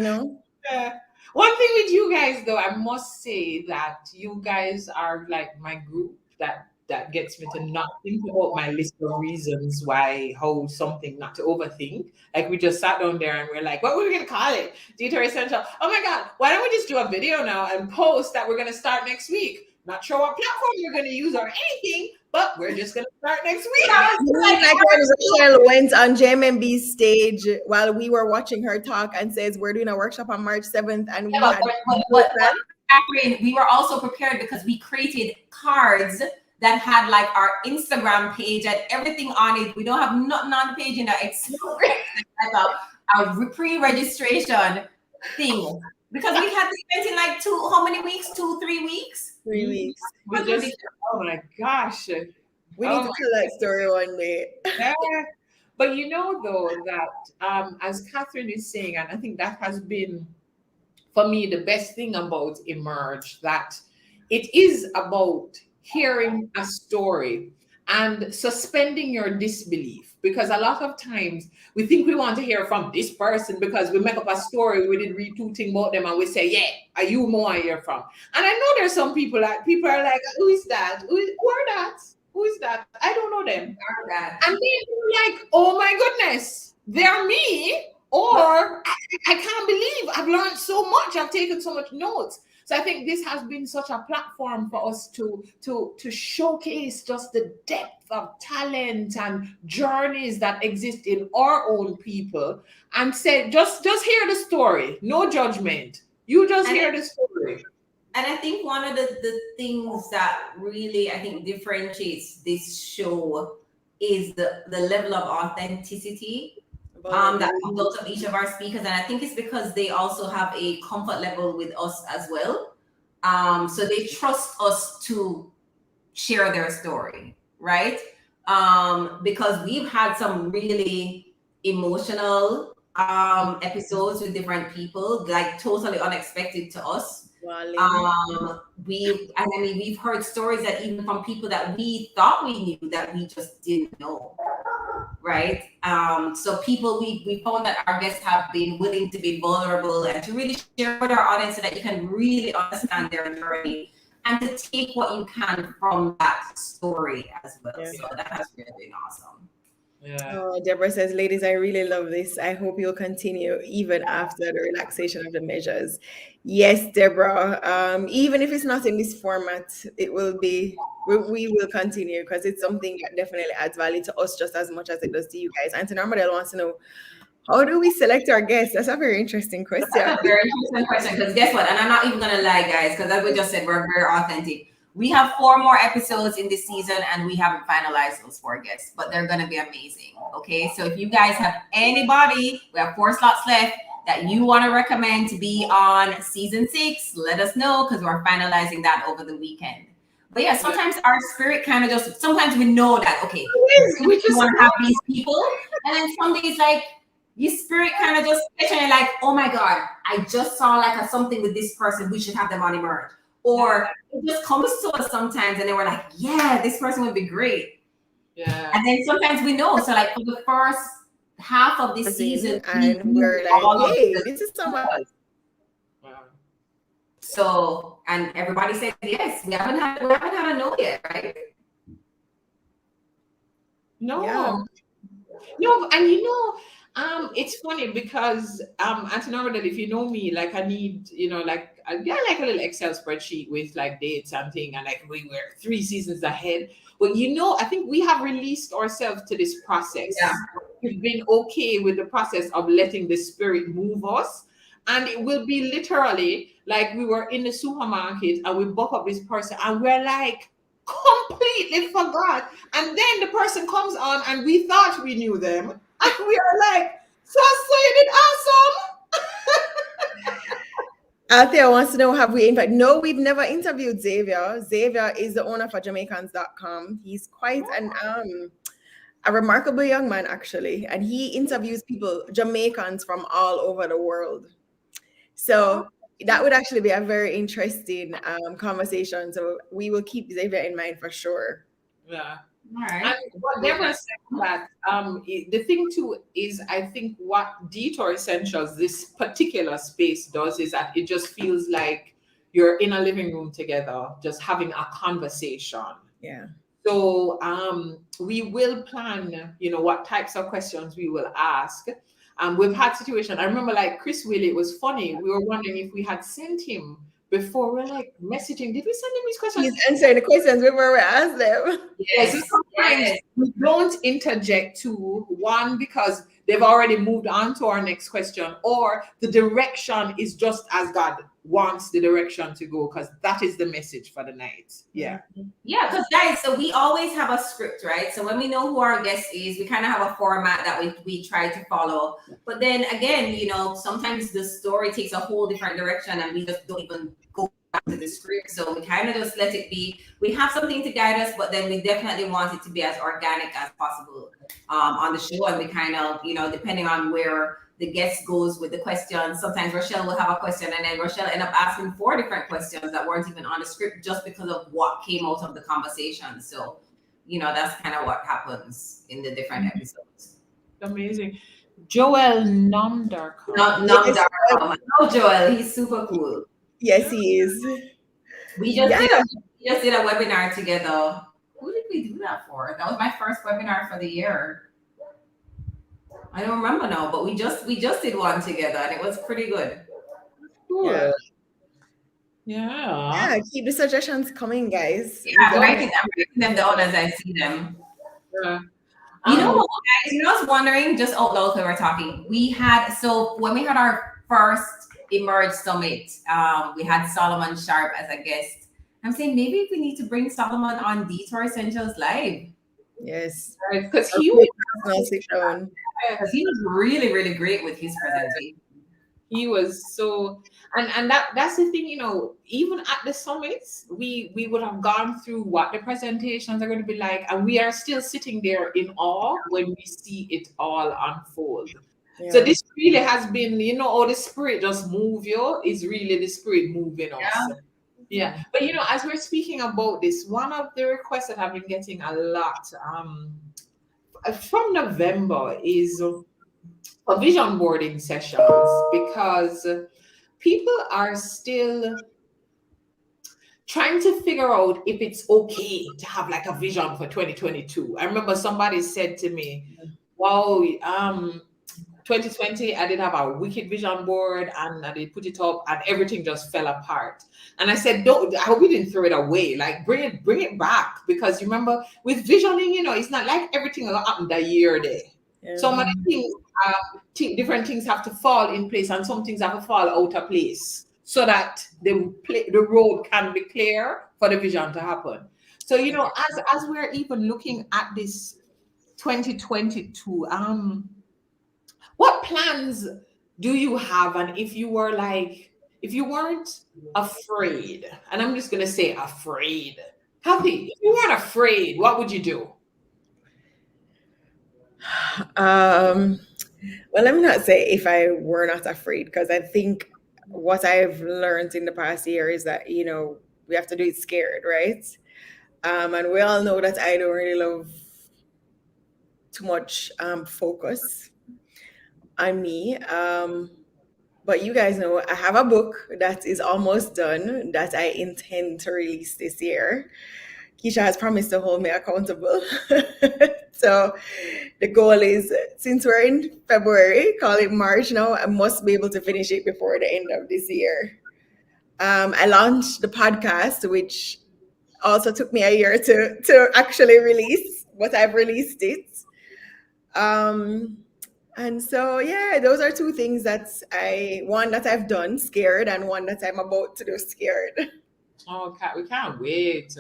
thing with you guys, though, I must say that you guys are like my group that gets me to not think about my list of reasons how something not to overthink. Like we just sat down there and we're like, what were we gonna call it? Detour Essential. Oh my God, why don't we just do a video now and post that we're gonna start next week? Not sure what platform we're gonna use or anything, but we're just gonna start next week. Like when Rochelle went on JMMB's stage while we were watching her talk and says we're doing a workshop on March 7th, and we were also prepared because we created cards that had like our Instagram page and everything on it. We don't have nothing on the page in that. It's like a pre-registration thing, because we had this event in like how many weeks? 2-3 weeks? 3 weeks. Oh my gosh. We need to tell that story one day. Yeah. But though, that as Catherine is saying, and I think that has been, for me, the best thing about Emerge, that it is about hearing a story and suspending your disbelief, because a lot of times we think we want to hear from this person because we make up a story, we did read 2 things about them and we say, yeah, are you more I hear from? And I know there's some people that people are like, who is that? Who are that? Who is that? I don't know them. And then you're like, oh my goodness, they're me. Or I can't believe I've learned so much. I've taken so much notes. So I think this has been such a platform for us to showcase just the depth of talent and journeys that exist in our own people, and say, just hear the story, no judgment. You just hear the story. And I think one of the things that really, I think, differentiates this show is the level of authenticity that comes out of each of our speakers. And I think it's because they also have a comfort level with us as well. So they trust us to share their story, right? Because we've had some really emotional episodes with different people, like totally unexpected to us. Wally. I mean, we've heard stories that even from people that we thought we knew that we just didn't know, right? So people, we found that our guests have been willing to be vulnerable and to really share with our audience so that you can really understand their journey and to take what you can from that story as well. Yeah. So that has really been awesome. Yeah. Oh, Deborah says, ladies, I really love this. I hope you'll continue even after the relaxation of the measures. Yes, Deborah. Even if it's not in this format, it will be, we will continue because it's something that definitely adds value to us just as much as it does to you guys. Anthony Armadale wants to know, how do we select our guests? That's a very interesting question. That's a very interesting question because guess what? And I'm not even gonna lie, guys, because as we just said, we're very authentic. We have 4 more episodes in this season and we haven't finalized those 4 guests, but they're gonna be amazing. Okay. So if you guys have anybody, we have 4 slots left that you want to recommend to be on season 6, let us know because we're finalizing that over the weekend. But yeah, sometimes our spirit kind of just sometimes we know that okay, we just want to have these people, and then some days like your spirit kind of just and you're like, oh my God, I just saw like something with this person. We should have them on Emerge. Or it just comes to us sometimes and then we're like, yeah, this person would be great. Yeah. And then sometimes we know. So like for the first half of this season, and we're like, hey, this is so much. So and everybody said yes. We haven't had a no yet, right? No. Yeah. No, and you know, it's funny because Anthony Armadale, if you know me, like I need, you know, like I get like a little Excel spreadsheet with like dates and thing, and like we were 3 seasons ahead. But you know, I think we have released ourselves to this process. Yeah. We've been okay with the process of letting the spirit move us. And it will be literally like we were in the supermarket and we buck up this person and we're like completely forgot. And then the person comes on and we thought we knew them. And we are like, so you did awesome. Althea wants to know, have we invited? No, we've never interviewed Xavier. Xavier is the owner for Jamaicans.com. He's quite a remarkable young man, actually. And he interviews people, Jamaicans from all over the world. So that would actually be a very interesting conversation. So we will keep Xavier in mind for sure. Yeah. All right. And what Deborah said that the thing too is I think what Detour Essentials, this particular space does is that it just feels like you're in a living room together, just having a conversation. Yeah. So we will plan, you know, what types of questions we will ask. We've had situations. I remember like Chris Willie, it was funny. We were wondering if we had sent him before. We're like messaging, did we send him his questions? He's answering the questions before we ask them. Yes. So sometimes we don't interject to one because they've already moved on to our next question, or the direction is just as God wants the direction to go, because that is the message for the night. Yeah. Yeah, because guys, so we always have a script, right? So when we know who our guest is, we kind of have a format that we try to follow. But then again, you know, sometimes the story takes a whole different direction and we just don't even go back to the script. So we kind of just let it be. We have something to guide us, but then we definitely want it to be as organic as possible on the show. And we kind of, you know, depending on where the guest goes with the question. Sometimes Rochelle will have a question and then Rochelle end up asking 4 different questions that weren't even on the script just because of what came out of the conversation. So, you know, that's kind of what happens in the different episodes. Amazing. Joel Nomdarkar. Nomdarkar. No, Joel, he's super cool. Yes, he is. We just did a webinar together. Who did we do that for? That was my first webinar for the year. I don't remember now, but we just did one together and it was pretty good. Cool. Yeah. Keep the suggestions coming, guys. Yeah, I'm writing them down as I see them. Yeah. You know what, guys? You know, I was wondering, just out loud when we were talking. When we had our first Emerge Summit, we had Solomon Sharp as a guest. I'm saying maybe we need to bring Solomon on Detour Essentials Live. Yes, because he was really, really great with his presentation. He was so, and that's the thing, you know, even at the summits, we would have gone through what the presentations are going to be like, and we are still sitting there in awe when we see it all unfold. So Yeah. this really has been, all the spirit just move you, is really the spirit moving us. Yeah. Yeah. But as we're speaking about this, one of the requests that I've been getting a lot from November is for vision boarding sessions, because people are still trying to figure out if it's okay to have like a vision for 2022. I remember somebody said to me, wow, 2020, I did have a wicked vision board and I did put it up and everything just fell apart. And I said, don't, I hope you didn't throw it away. Like bring it back. Because you remember with visioning, it's not like everything will happen that year there. Yeah. So many things, different things have to fall in place, and some things have to fall out of place so that the road can be clear for the vision to happen. So as we're even looking at this 2022, what plans do you have? And if you weren't afraid, and I'm just gonna say afraid, Kathy, if you weren't afraid, what would you do? Um, well, let me not say if I were not afraid, because I think what I've learned in the past year is that, we have to do it scared, right? And we all know that I don't really love too much focus on me. But you guys know I have a book that is almost done that I intend to release this year. Keisha has promised to hold me accountable. So the goal is, since we're in February, call it March now, I must be able to finish it before the end of this year. I launched the podcast, which also took me a year to actually release, but I've released it. Um, and so, yeah, those are two things one that I've done scared, and one that I'm about to do scared. Oh, we can't wait.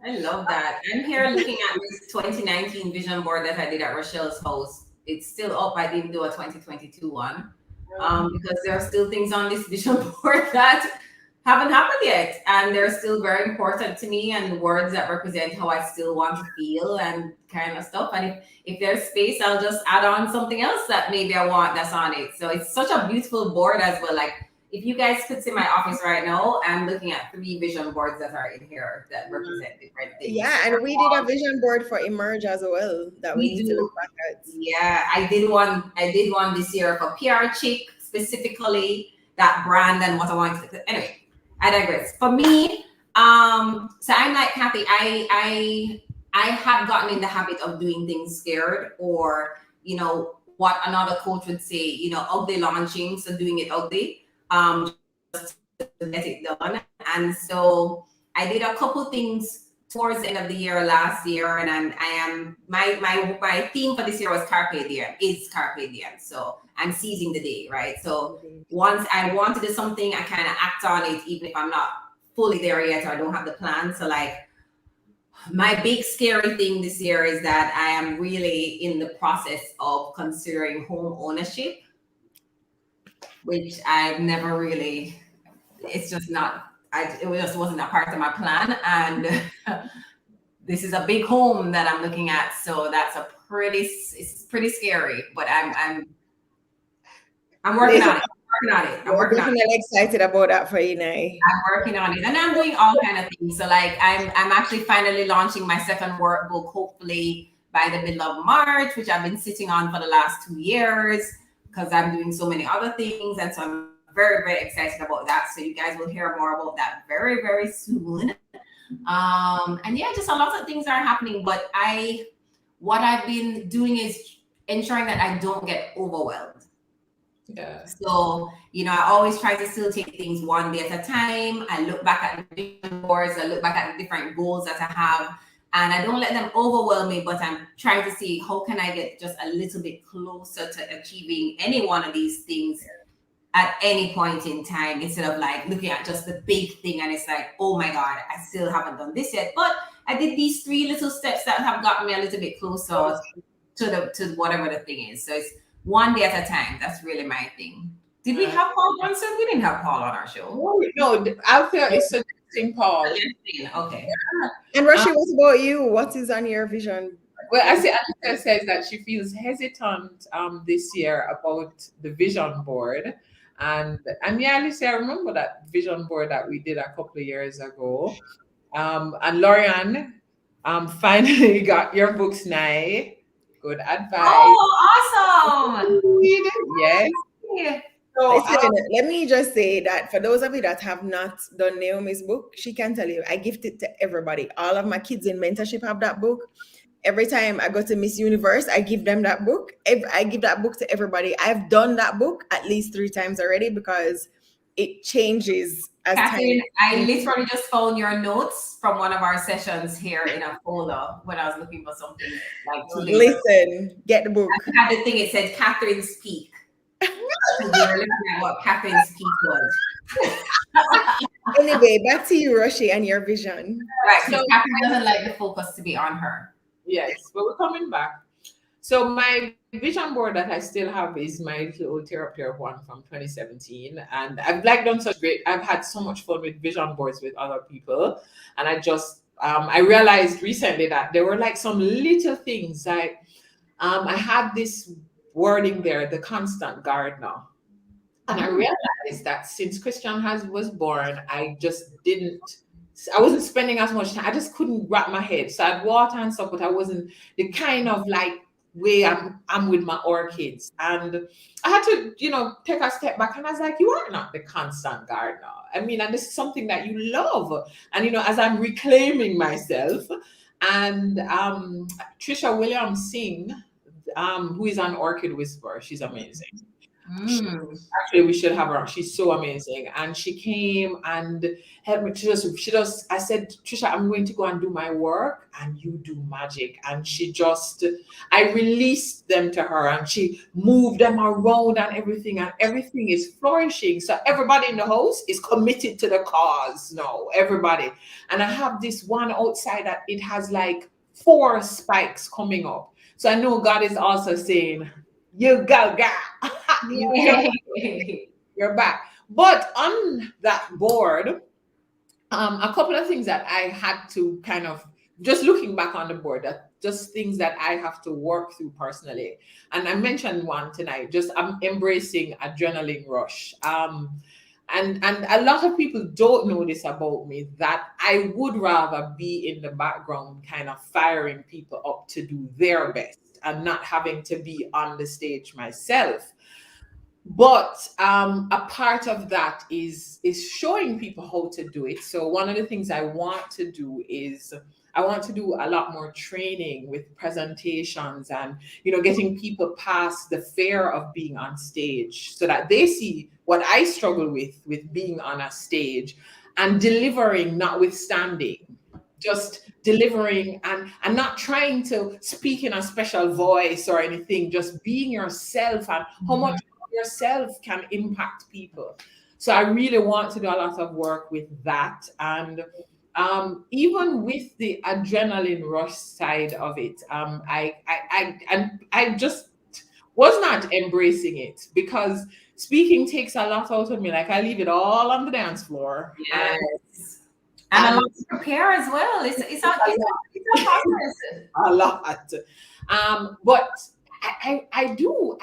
I love that. I'm here looking at this 2019 vision board that I did at Rochelle's house. It's still up. I didn't do a 2022 one because there are still things on this vision board that haven't happened yet. And they're still very important to me, and words that represent how I still want to feel and kind of stuff. And if there's space, I'll just add on something else that maybe I want that's on it. So it's such a beautiful board as well. Like, if you guys could see my office right now, I'm looking at 3 vision boards that are in here that represent different things. Yeah, and we did a vision board for Emerge as well that we need to look back at. Yeah, I did one this year for PR Chick, specifically that brand and what I wanted to. Anyway, I digress. For me, so I'm like Kathy. I have gotten in the habit of doing things scared, or what another coach would say, ugly launching, so doing it ugly. Just to get it done. And so I did a couple things towards the end of the year last year, and I am my theme for this year was Carpe Diem. So I'm seizing the day, right? So once I want to do something, I kind of act on it, even if I'm not fully there yet or I don't have the plan. So like, my big scary thing this year is that I am really in the process of considering home ownership, which I've never really, it's just not, it just wasn't a part of my plan. And this is a big home that I'm looking at. So that's it's pretty scary, but I'm working on it. I'm working on it. Excited about that for you, Nay. I'm working on it, and I'm doing all kind of things. So like, I'm actually finally launching my second workbook, hopefully by the middle of March, which I've been sitting on for the last 2 years, because I'm doing so many other things. And so I'm very, very excited about that. So you guys will hear more about that very, very soon. And yeah, just a lot of things are happening. But what I've been doing is ensuring that I don't get overwhelmed. Yeah. So, I always try to still take things one day at a time. I look back at the vision boards, I look back at the different goals that I have, and I don't let them overwhelm me, but I'm trying to see how can I get just a little bit closer to achieving any one of these things at any point in time, instead of like looking at just the big thing and it's like, oh my God, I still haven't done this yet. But I did these 3 little steps that have gotten me a little bit closer to whatever the thing is. So it's one day at a time. That's really my thing. Did we have Paul Johnson? We didn't have Paul on our show. No, Althea is suggesting Paul. Okay. And Roshi, what about you? What is on your vision? Well, I see Alicia says that she feels hesitant this year about the vision board. And yeah, Alicia, I remember that vision board that we did a couple of years ago. And Lorian finally got your books now. Good advice. Oh, awesome. Yes. Yeah. So Listen, let me just say that for those of you that have not done Naomi's book, she can tell you, I gift it to everybody. All of my kids in mentorship have that book. Every time I go to Miss Universe, I give them that book. I give that book to everybody. I've done that book at least 3 times already because it changes as time. Catherine, I literally just found your notes from one of our sessions here in a folder when I was looking for something like 2 days ago. Listen, get the book. I had the thing, it said Catherine's Peak. So we were looking at what Catherine's Peak was. Anyway, back to you, Roshi, and your vision. Right, so So- Catherine doesn't like the focus to be on her. yes, but we're coming back. So my vision board that I still have is my little therapy one from 2017, and I've like done such great. I've had so much fun with vision boards with other people, and I realized recently that there were like some little things like I had this wording there, the constant gardener, and I realized that since Christian was born, I wasn't spending as much time. I just couldn't wrap my head. So I'd water and stuff, but I wasn't the kind of like way I'm with my orchids. And I had to, take a step back, and I was like, you are not the constant gardener. I mean, and this is something that you love. And as I'm reclaiming myself, and Trisha Williams Singh, who is an orchid whisperer, she's amazing. Actually, we should have her on. She's so amazing. And she came and helped me. I said, Trisha, I'm going to go and do my work and you do magic. And I released them to her and she moved them around and everything is flourishing. So everybody in the house is committed to the cause now, everybody. And I have this one outside that it has like 4 spikes coming up. So I know God is also saying, you go, girl. You're back. But on that board, a couple of things that I had to kind of, just looking back on the board, that just things that I have to work through personally. And I mentioned one tonight, I'm embracing adrenaline rush. And a lot of people don't know this about me, that I would rather be in the background kind of firing people up to do their best and not having to be on the stage myself. But a part of that is showing people how to do it. So one of the things I want to do is I want to do a lot more training with presentations and, getting people past the fear of being on stage so that they see what I struggle with being on a stage and delivering notwithstanding. Just delivering and not trying to speak in a special voice or anything, just being yourself and how much yourself can impact people. So I really want to do a lot of work with that. And even with the adrenaline rush side of it, I just was not embracing it because speaking takes a lot out of me. Like I leave it all on the dance floor. Yes. And a lot to prepare as well. It's a process. A lot. But I do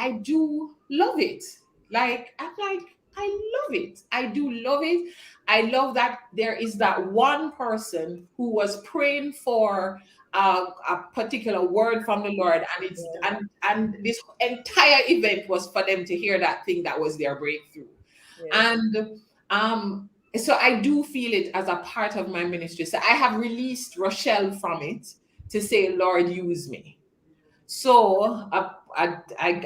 love it. I love it. I do love it. I love that there is that one person who was praying for a particular word from the Lord, and this entire event was for them to hear that thing that was their breakthrough. Yeah. And so I do feel it as a part of my ministry. So I have released Rochelle from it to say, Lord, use me. So I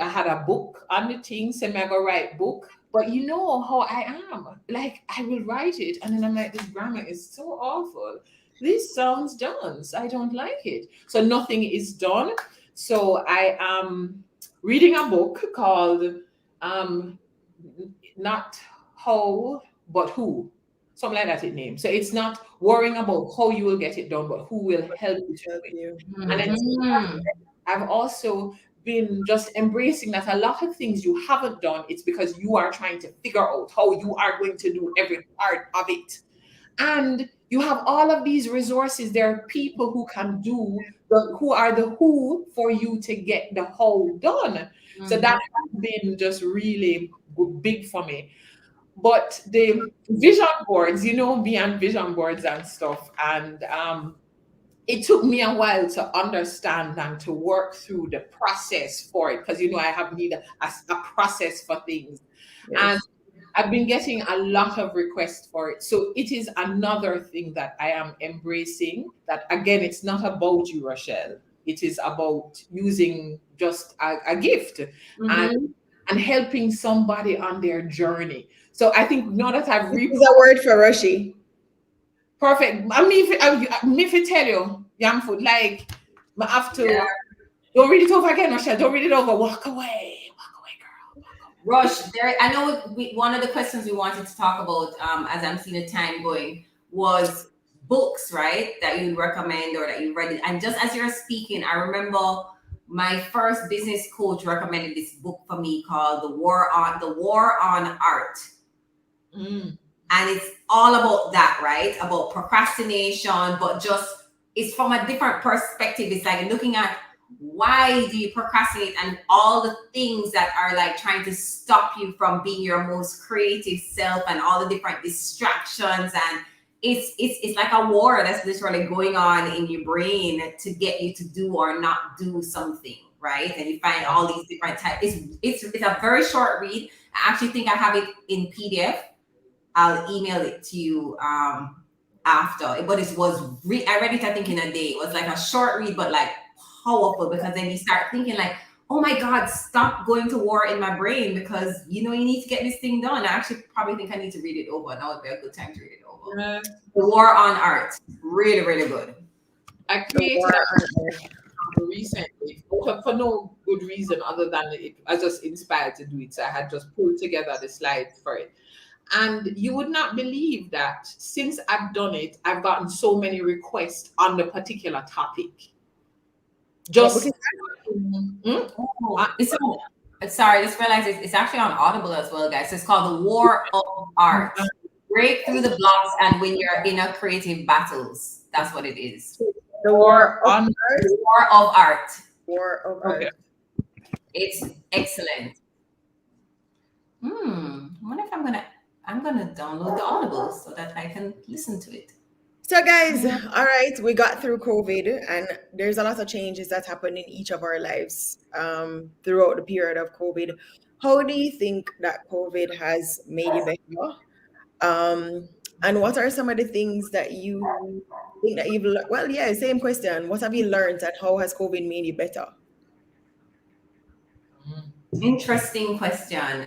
had a book on the thing, say I go write book. But you know how I am. Like I will write it and then I'm like, this grammar is so awful. This sounds done. So I don't like it. So nothing is done. So I am reading a book called Not How, But Who. Something like that it named. So it's not worrying about how you will get it done, but who will help you to do it. Mm-hmm. And I've also been just embracing that a lot of things you haven't done, it's because you are trying to figure out how you are going to do every part of it. And you have all of these resources. There are people who can do who are the who for you to get the how done. So that has been just really big for me. But the vision boards, me and vision boards and stuff, and it took me a while to understand and to work through the process for it, because I have need a process for things. And Yes. I've been getting a lot of requests for it. So it is another thing that I am embracing. That again, it's not about you, Rochelle. It is about using just a gift and helping somebody on their journey. So I think now that I've This is a word for Rushy. perfect. If I tell you, yam food, like I have to don't read it over again, Rochelle. Don't read it over. Walk away. Walk away, girl. Rush, I know one of the questions we wanted to talk about, as I'm seeing the time going, was books, right? That you recommend or that you read it. And just as you're speaking, I remember my first business coach recommended this book for me called The War on Art. And it's all about that, right? About procrastination, but just it's from a different perspective. It's like looking at why do you procrastinate and all the things that are like trying to stop you from being your most creative self and all the different distractions. And it's like a war that's literally going on in your brain to get you to do or not do something, right? And you find all these different types. It's a very short read. I actually think I have it in PDF. I'll email it to you after. But I read it, I think, in a day. It was like a short read, but like powerful, because then you start thinking like, oh my God, stop going to war in my brain, because you need to get this thing done. I actually probably think I need to read it over. Now would be a good time to read it over. The War on Art. Really, really good. I created a recently for no good reason other than I was just inspired to do it. So I had just pulled together the slides for it. And you would not believe that since I've done it, I've gotten so many requests on the particular topic. Just sorry, just realized it's actually on Audible as well, guys. It's called The War of Art. Break through the blocks and win your inner creative battles. That's what it is. The War on Art. The War of Art. War of Art. It's excellent. I wonder if I'm gonna download the Audible so that I can listen to it. So guys, all right, we got through COVID, and there's a lot of changes that happened in each of our lives throughout the period of COVID. How do you think that COVID has made you better? And what are some of the things that you think that you've learned? Well, yeah, same question. What have you learned, and how has COVID made you better? Interesting question.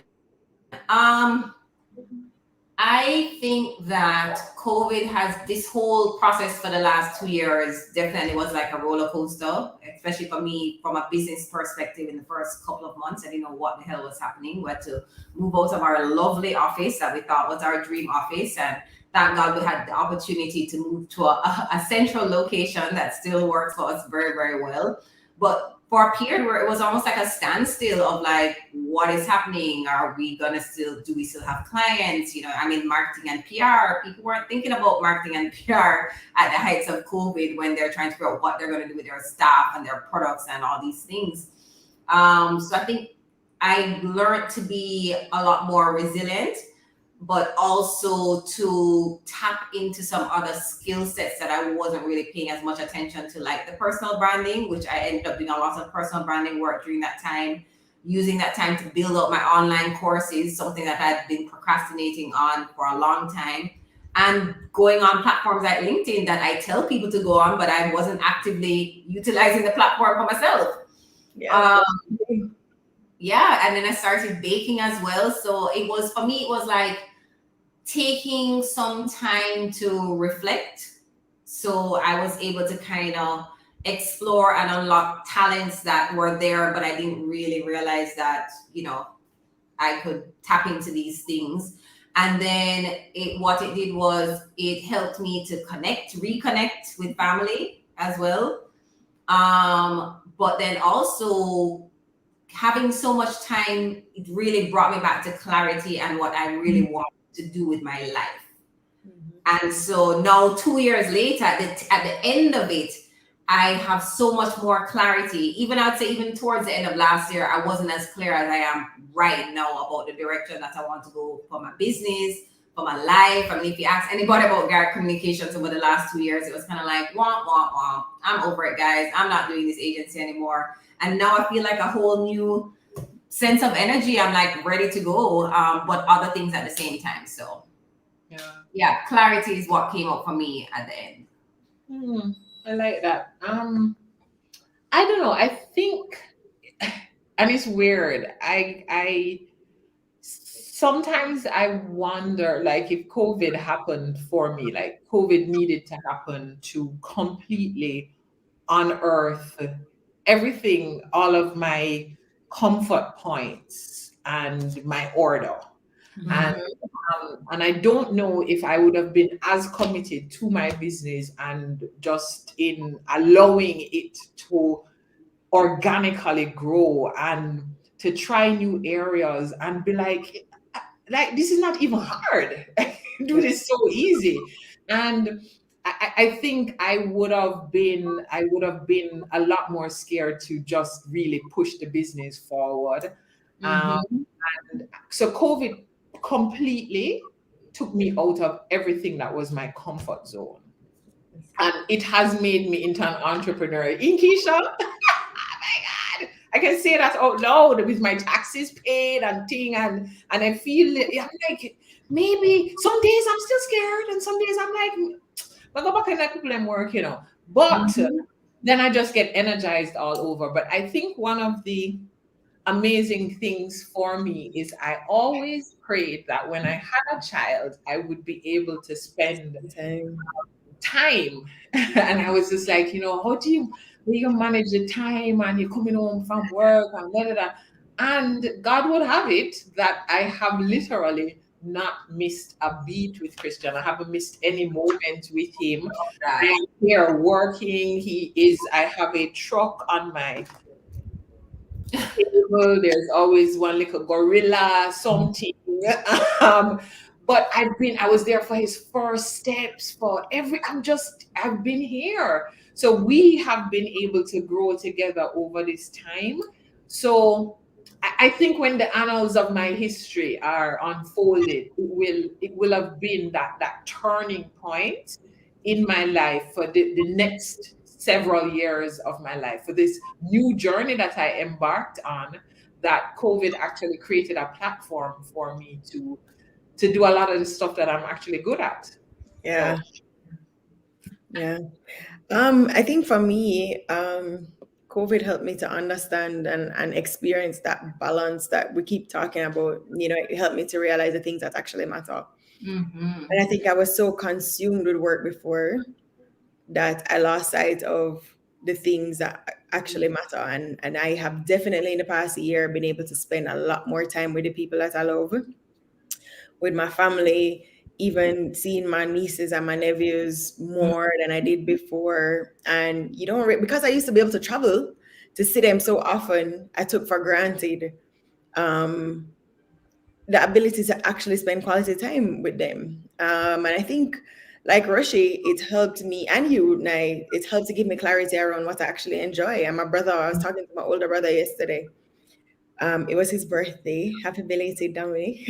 I think that COVID has this whole process for the last 2 years definitely was like a roller coaster, especially for me from a business perspective. In the first couple of months, I didn't know what the hell was happening. We had to move out of our lovely office that we thought was our dream office. And thank God we had the opportunity to move to a central location that still works for us very, very well. But for a period where it was almost like a standstill of like, what is happening? Are we gonna do we still have clients? Marketing and PR, people weren't thinking about marketing and PR at the heights of COVID when they're trying to figure out what they're gonna do with their staff and their products and all these things. So I think I learned to be a lot more resilient, but also to tap into some other skill sets that I wasn't really paying as much attention to, like the personal branding, which I ended up doing a lot of personal branding work during that time, using that time to build up my online courses, something that I'd been procrastinating on for a long time, and going on platforms like LinkedIn that I tell people to go on, but I wasn't actively utilizing the platform for myself. And then I started baking as well. So for me, it was like taking some time to reflect. So I was able to kind of explore and unlock talents that were there, but I didn't really realize that, I could tap into these things. And then what it did was it helped me to reconnect with family as well. But then also having so much time, it really brought me back to clarity and what I really wanted to do with my life. And so now 2 years later, at the end of it, I have so much more clarity. Even I'd say even towards the end of last year, I wasn't as clear as I am right now about the direction that I want to go for my business, for my life. I mean, if you ask anybody about Garrett Communications over the last 2 years, it was kind of like, womp, womp, womp. I'm over it, guys. I'm not doing this agency anymore. And now I feel like a whole new sense of energy. I'm like ready to go, but other things at the same time. So yeah, clarity is what came up for me at the end. I like that. I don't know. I think, and it's weird. I sometimes I wonder, like, if COVID happened for me, like COVID needed to happen to completely unearth everything, all of my comfort points and my order. And and I don't know if I would have been as committed to my business and just in allowing it to organically grow and to try new areas and be like this is not even hard. Do this so easy. And I think I would have been a lot more scared to just really push the business forward. And so COVID completely took me out of everything that was my comfort zone. And it has made me into an entrepreneur. In Keisha, I can say that out loud with my taxes paid and thing, and I feel I'm like, maybe some days I'm still scared, and some days I'm like, I go back and let people work, you know. But then I just get energized all over. But I think one of the amazing things for me is I always prayed that when I had a child, I would be able to spend time. And I was just like, how do you manage the time and you're coming home from work and da, da, da. And God would have it that I have literally not missed a beat with Christian. I haven't missed any moment with him. I'm here working. I have a truck on my table. There's always one little gorilla, something. But I was there for his first steps, I've been here. So we have been able to grow together over this time. So I think when the annals of my history are unfolded, it will have been that turning point in my life for the next several years of my life, for this new journey that I embarked on, that COVID actually created a platform for me to do a lot of the stuff that I'm actually good at. Yeah. So. Yeah. I think for me, COVID helped me to understand and experience that balance that we keep talking about. It helped me to realize the things that actually matter. And I think I was so consumed with work before that I lost sight of the things that actually matter. And I have definitely in the past year been able to spend a lot more time with the people that I love, with my family, even seeing my nieces and my nephews more than I did before. And because I used to be able to travel to see them so often, I took for granted the ability to actually spend quality time with them. And I think, like Roshi, it helped me and you, Nai, it helped to give me clarity around what I actually enjoy. And my brother, I was talking to my older brother yesterday. It was his birthday. Happy belated, Dominic.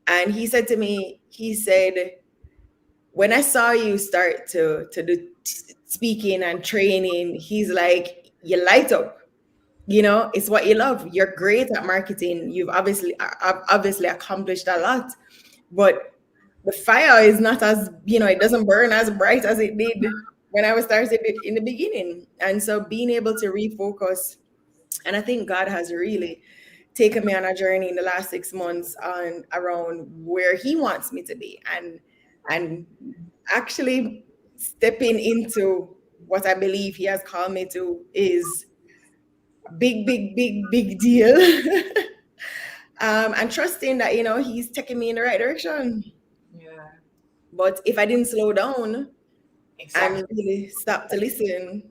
And he said to me, when I saw you start to do speaking and training, he's like, you light up. It's what you love. You're great at marketing. You've obviously accomplished a lot, but the fire is not as, it doesn't burn as bright as it did when I was started in the beginning. And so being able to refocus, and I think God has really taken me on a journey in the last 6 months around where he wants me to be, and actually stepping into what I believe he has called me to is big deal. And trusting that he's taking me in the right direction. Yeah. But if I didn't slow down and really stop to listen.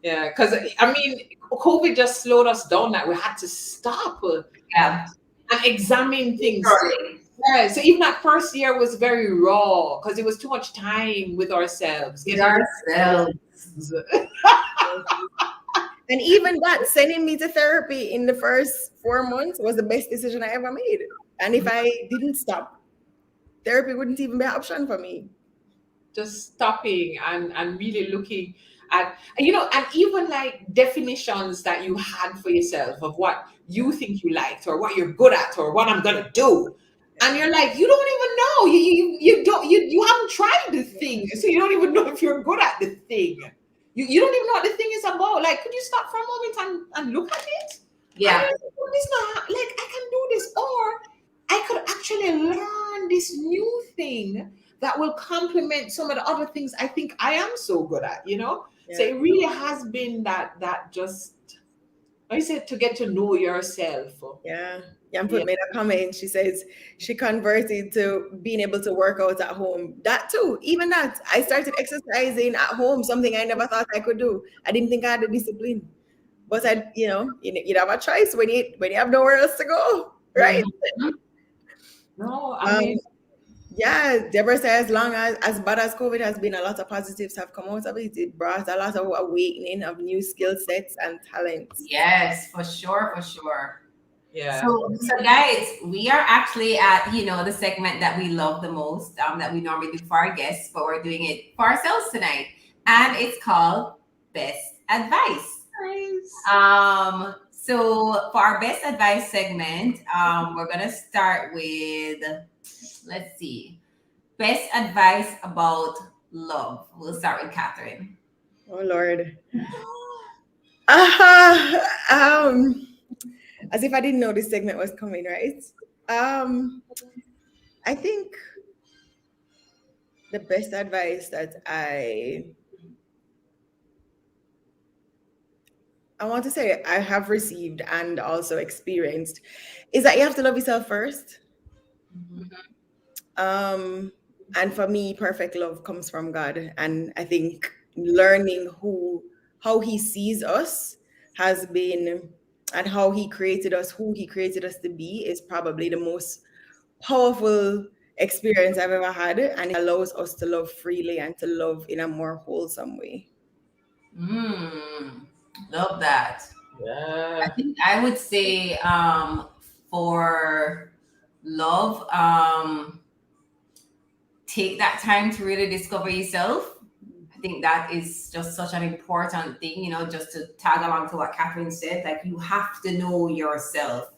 Yeah, because I mean, COVID just slowed us down. That we had to stop and examine things Yeah, so even that first year was very raw because it was too much time with ourselves, With getting ourselves. And even that, sending me to therapy in the first 4 months was the best decision I ever made. And if I didn't stop, therapy wouldn't even be an option for me. just stopping and really looking at, and even like definitions that you had for yourself of what you think you liked or what you're good at or what I'm gonna do. And you're like, you don't even know. You don't you haven't tried the thing. So you don't even know if you're good at the thing. You don't even know what the thing is about. Like, could you stop for a moment and look at it? Yeah. And you're like, "Oh, this not like I can do this, or I could actually learn this new thing that will complement some of the other things I think I am so good at. So Yeah. it really has been that just I said to get to know yourself. Yeah. Yamput Yeah. made a comment. She says she converted to being able to work out at home. That too, even that. I started exercising at home, something I never thought I could do. I didn't think I had the discipline. But you'd have a choice when you have nowhere else to go, right? Mhm. No, I Um, mean, yeah, Deborah says, as long as bad as COVID has been, a lot of positives have come out of it. It brought a lot of awakening of new skill sets and talents. Yes, for sure, for sure. yeah. So guys, we are actually at the segment that we love the most, that we normally do for our guests, but we're doing it for ourselves tonight, and it's called Best Advice. Nice. So for our Best Advice segment, we're gonna start with, let's see, best advice about love. We'll start with Catherine. Oh Lord. Uh, um, as if I didn't know this segment was coming, right? Um, I think the best advice that I want to say I have received and also experienced is that you have to love yourself first. Mhm. Um, and for me, perfect love comes from God. And I think learning how He sees us has been, and how He created us, who He created us to be, is probably the most powerful experience I've ever had. And it allows us to love freely and to love in a more wholesome way. Love that. I Yeah. think I would say, for love, take that time to really discover yourself. I think that is just such an important thing, just to tag along to what Catherine said. Like, you have to know yourself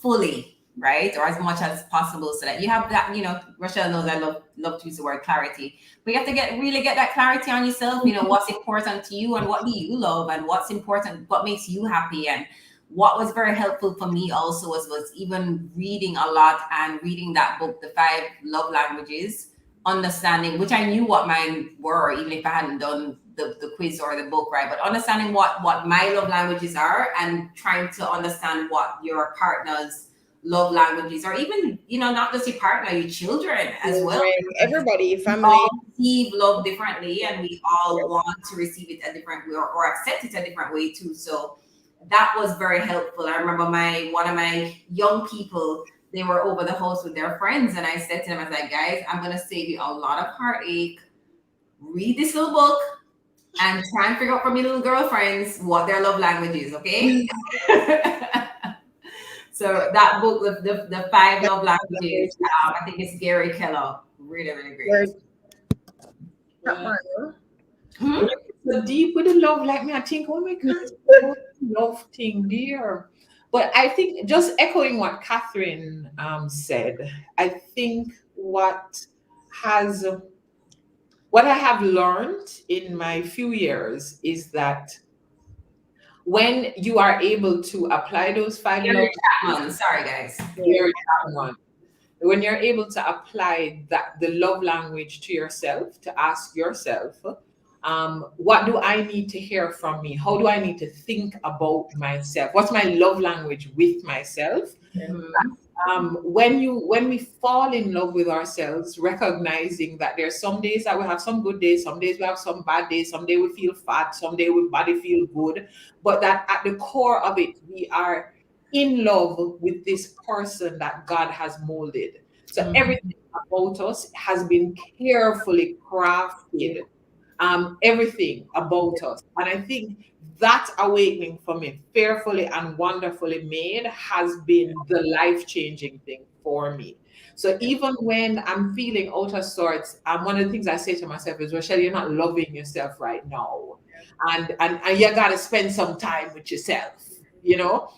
fully, right? Or as much as possible, so that you have that, Rochelle knows I love to use the word clarity. But you have to really get that clarity on yourself, what's important to you and what do you love and what's important, what makes you happy. And what was very helpful for me also was even reading a lot and reading that book, The Five Love Languages, understanding, which I knew what mine were, even if I hadn't done the quiz or the book, right? But understanding what my love languages are, and trying to understand what your partner's love languages, or even, not just your partner, your children as well. Children, everybody, We family. all receive love differently, and we all want to receive it a different way, or accept it a different way too. So that was very helpful. I remember one of my young people, they were over the house with their friends, and I said to them, I was like, guys, I'm gonna save you a lot of heartache. Read this little book and try and figure out from your little girlfriends what their love language is, okay? So that book, the five love languages, I think it's Gary Keller. Really, really great. Yeah. Hmm? When you get so deep with the love, like me, I think, oh my God, what love thing dear. But I think just echoing what Catherine said, I think has what I have learned in my few years is that when you are able to apply those five Gary love Chapman. Sorry, guys. very common. When you're able to apply the love language to yourself, to ask yourself, what do I need to hear from me? How do I need to think about myself? What's my love language with myself? Mhm. When we fall in love with ourselves, recognizing that there's some days that we have some good days, some days we have some bad days, some day we feel fat, some day we body feel good, but that at the core of it, we are in love with this person that God has molded. So everything about us has been carefully crafted, everything about us. And I think that awakening for me, fearfully and wonderfully made, has been the life changing thing for me. So even when I'm feeling out of sorts, one of the things I say to myself is, Rochelle, you're not loving yourself right now. And you got to spend some time with yourself, you know?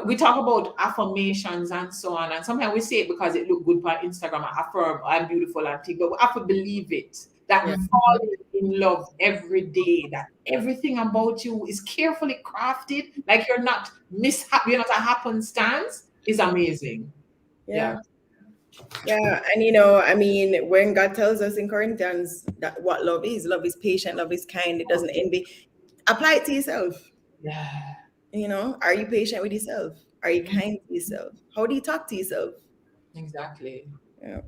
We talk about affirmations and so on. And sometimes we say it because it look good on Instagram, I affirm I'm beautiful and things, but we have to believe it. That Yeah. falling in love every day, that everything about you is carefully crafted, like you're not a happenstance, is amazing. Yeah. Yeah. Yeah. And I mean, when God tells us in Corinthians that what love is patient, love is kind, it doesn't envy. Apply it to yourself. Yeah. Are you patient with yourself? Are you Mhm. kind to yourself? How do you talk to yourself? Exactly. Yeah.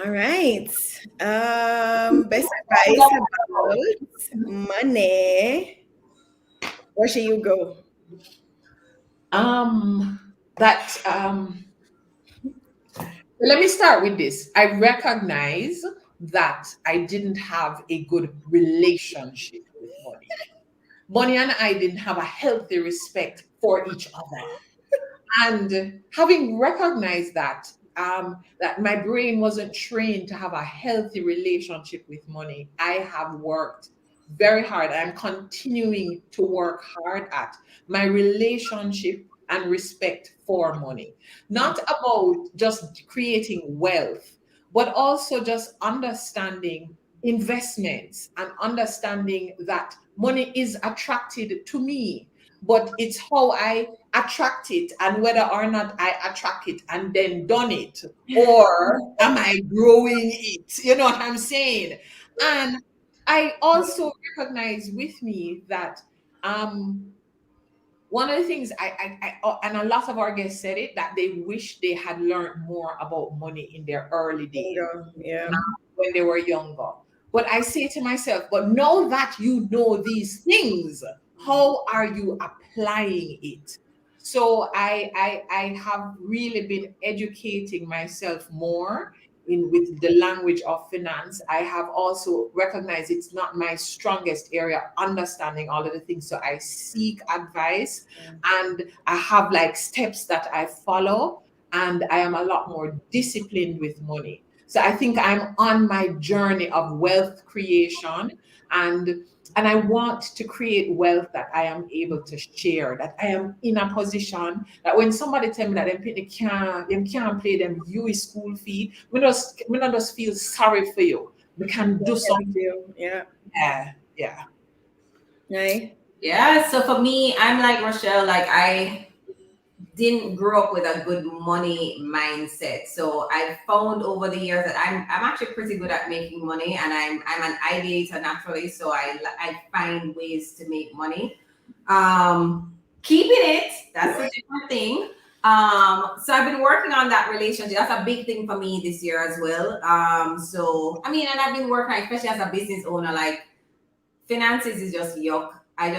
All right. Best advice about money. Where should you go? That Let me start with this. I recognize that I didn't have a good relationship with money. Money and I didn't have a healthy respect for each other. And having recognized that my brain wasn't trained to have a healthy relationship with money, I have worked very hard. I'm continuing to work hard at my relationship and respect for money. Not about just creating wealth, but also just understanding investments and understanding that money is attracted to me, but it's how I attract it and whether or not I attract it and then done it, or am I growing it? You know what I'm saying? And I also recognize with me that um one of the things and a lot of our guests said it, that they wish they had learned more about money in their early days Bingo. Yeah. when they were younger. But I say to myself, but now that you know these things, how are you applying it? So I have really been educating myself more in with the language of finance. I have also recognized it's not my strongest area, understanding all of the things. So I seek advice and I have like steps that I follow, and I am a lot more disciplined with money. So I think I'm on my journey of wealth creation, and I want to create wealth that I am able to share, that I am in a position that when somebody tell me that they can't pay them UE school fee, we not just feel sorry for you. We can do Help something. you. Yeah. Yeah, yeah. Right. Yeah, so for me, I'm like Rochelle, like I didn't grow up with a good money mindset. So I found over the years that I'm actually pretty good at making money, and I'm an ideator naturally, so I find ways to make money. Keeping it, that's a different thing. So I've been working on that relationship. That's a big thing for me this year as well. So I mean, and I've been working, especially as a business owner, like finances is just yuck. I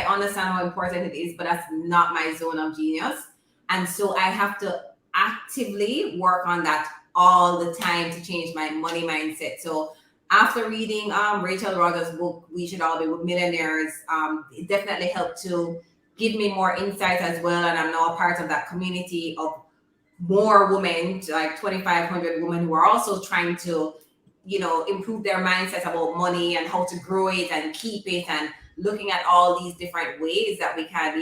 understand how important it is, but that's not my zone of genius. And so I have to actively work on that all the time to change my money mindset. So after reading Rachel Rogers' book, We Should All Be Millionaires, it definitely helped to give me more insight as well. And I'm now a part of that community of more women, like 2,500 women who are also trying to, improve their mindsets about money and how to grow it and keep it, and looking at all these different ways that we can,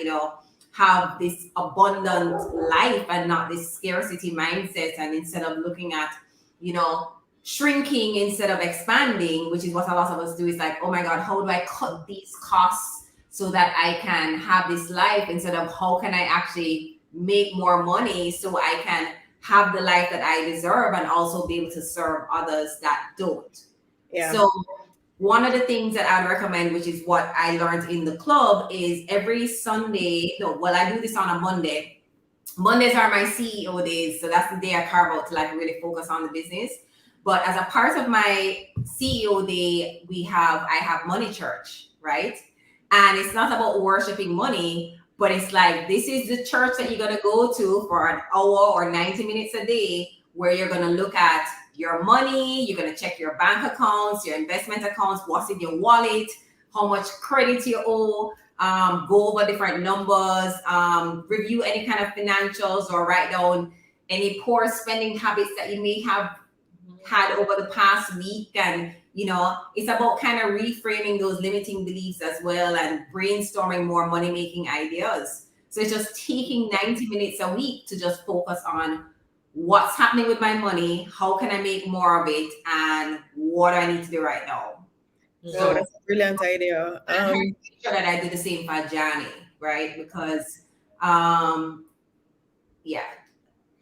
have this abundant life and not this scarcity mindset. And instead of looking at, shrinking instead of expanding, which is what a lot of us do, is like, oh my God, how do I cut these costs so that I can have this life, instead of how can I actually make more money so I can have the life that I deserve and also be able to serve others that don't. Yeah. So one of the things that I'd recommend, which is what I learned in the club, is every Sunday. No, well, I do this on a Monday. Mondays are my CEO days, so that's the day I carve out to like really focus on the business. But as a part of my CEO day, I have Money Church, right? And it's not about worshiping money, but it's like this is the church that you're going to go to for an hour or 90 minutes a day, where you're going to look at your money, you're going to check your bank accounts, your investment accounts, what's in your wallet, how much credit you owe, go over different numbers, review any kind of financials, or write down any poor spending habits that you may have had over the past week. And it's about kind of reframing those limiting beliefs as well, and brainstorming more money making ideas. So it's just taking 90 minutes a week to just focus on what's happening with my money, how can I make more of it, and what do I need to do right now. So that's a brilliant idea. I'm sure that I do the same for Johnny, right? Because yeah.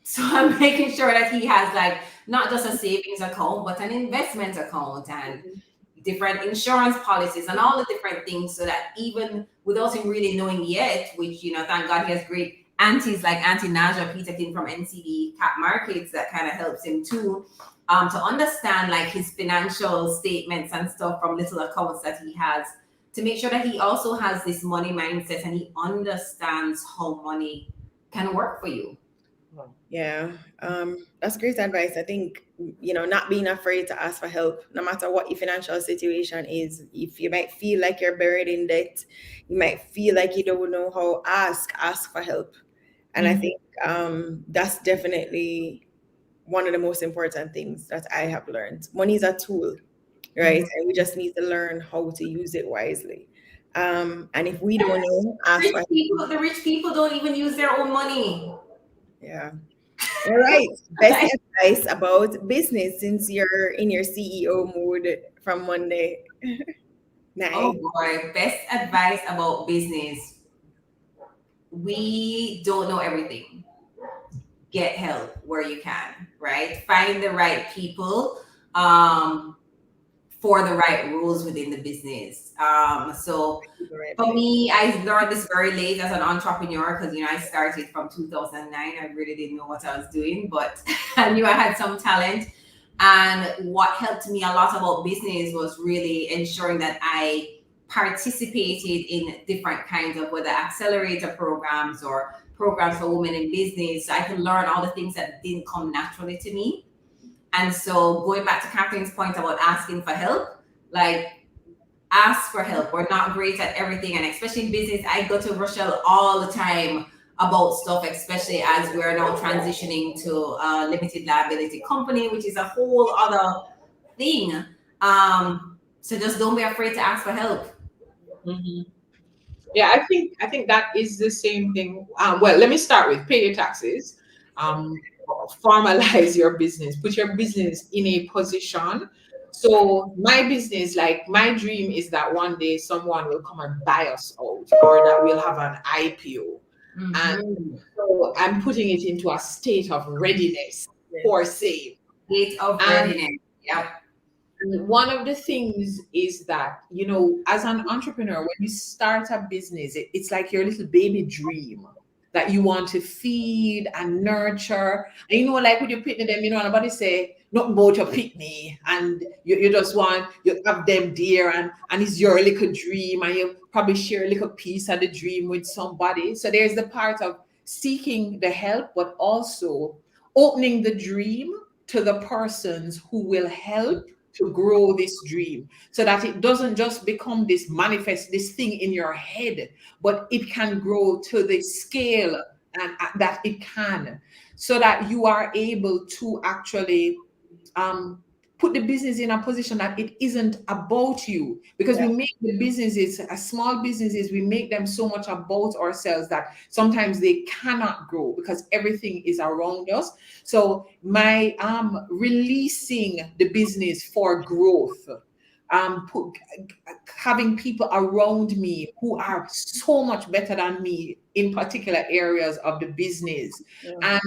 So I'm making sure that he has like not just a savings account, but an investment account and different insurance policies and all the different things, so that even without him really knowing yet, which, thank God he has great aunties like Auntie Naja Peterkin from NCD Cap Markets that kind of helps him too, to understand like his financial statements and stuff from little accounts that he has, to make sure that he also has this money mindset and he understands how money can work for you. Yeah, that's great advice. I think, not being afraid to ask for help, no matter what your financial situation is. If you might feel like you're buried in debt, you might feel like you don't know how, ask for help. And I think that's definitely one of the most important things that I have learned. Money is a tool, right? And we just need to learn how to use it wisely. And if we don't know, ask for help. The rich people don't even use their own money. Yeah. All right. Best advice about business, since you're in your CEO mood from Monday. Nice. Oh boy, best advice about business. We don't know everything. Get help where you can, right? Find the right people for the right rules within the business. So for me, I learned this very late as an entrepreneur, because I started from 2009. I really didn't know what I was doing, but I knew I had some talent. And what helped me a lot about business was really ensuring that I participated in different kinds of, whether accelerator programs or programs for women in business, so I could learn all the things that didn't come naturally to me. And so going back to Catherine's point about asking for help, like, ask for help. We're not great at everything. And especially in business, I go to Rochelle all the time about stuff, especially as we're now transitioning to a limited liability company, which is a whole other thing. So just don't be afraid to ask for help. Yeah, I think that is the same thing. Well, let me start with pay your taxes. Formalize your business. Put your business in a position. So my business, like my dream is that one day someone will come and buy us out, or that we'll have an IPO. And so I'm putting it into a state of readiness for sale. State of readiness. Yep. And one of the things is that, as an entrepreneur, when you start a business, it's like your little baby dream that you want to feed and nurture. And like with your pitney them, nobody say nothing about your pitney, and you just want, you have them there, and it's your little dream, and you probably share a little piece of the dream with somebody. So there's the part of seeking the help, but also opening the dream to the persons who will help to grow this dream, so that it doesn't just become this thing in your head, but it can grow to the scale and that it can, so that you are able to actually put the business in a position that it isn't about you. Because we make the businesses, small businesses, we make them so much about ourselves that sometimes they cannot grow because everything is around us. So my releasing the business for growth, having people around me who are so much better than me in particular areas of the business, and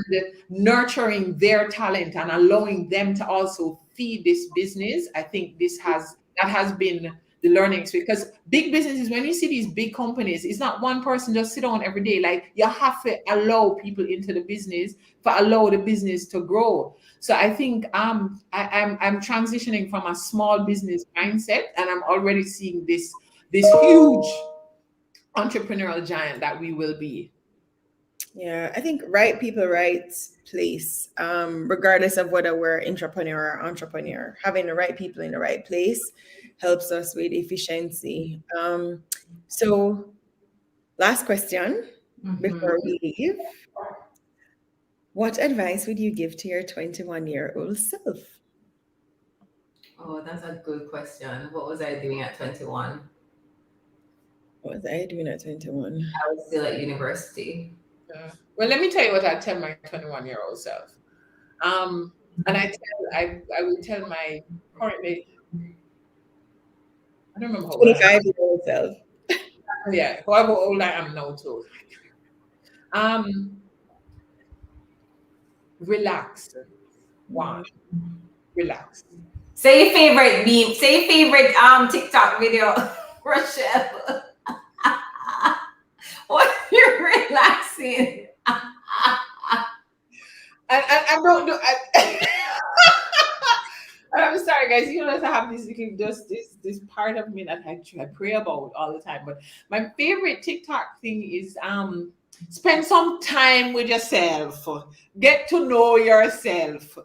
nurturing their talent and allowing them to also feed this business. I think that has been the learning experience. Because big businesses, when you see these big companies, it's not one person just sit down every day. Like, you have to allow people into the business to allow the business to grow. So I think I'm transitioning from a small business mindset, and I'm already seeing this huge entrepreneurial giant that we will be. Yeah, I think right people, right place. Regardless of whether we're entrepreneur or entrepreneur, having the right people in the right place helps us with efficiency. So last question before we leave. What advice would you give to your 21-year-old self? Oh, that's a good question. What was I doing at 21? What was I doing at 21? I was still at university. Well, let me tell you what I tell my 21-year-old self. And I will tell my currently, I don't remember how old I am. 25-year-old self. Yeah, however old I am now too. Relax. One, relax. Say your favorite meme. Say your favorite TikTok video, Rochelle. What you're relaxing. I don't do. I'm sorry, guys. You know that I have this part of me that I pray about all the time. But my favorite TikTok thing is spend some time with yourself. Get to know yourself.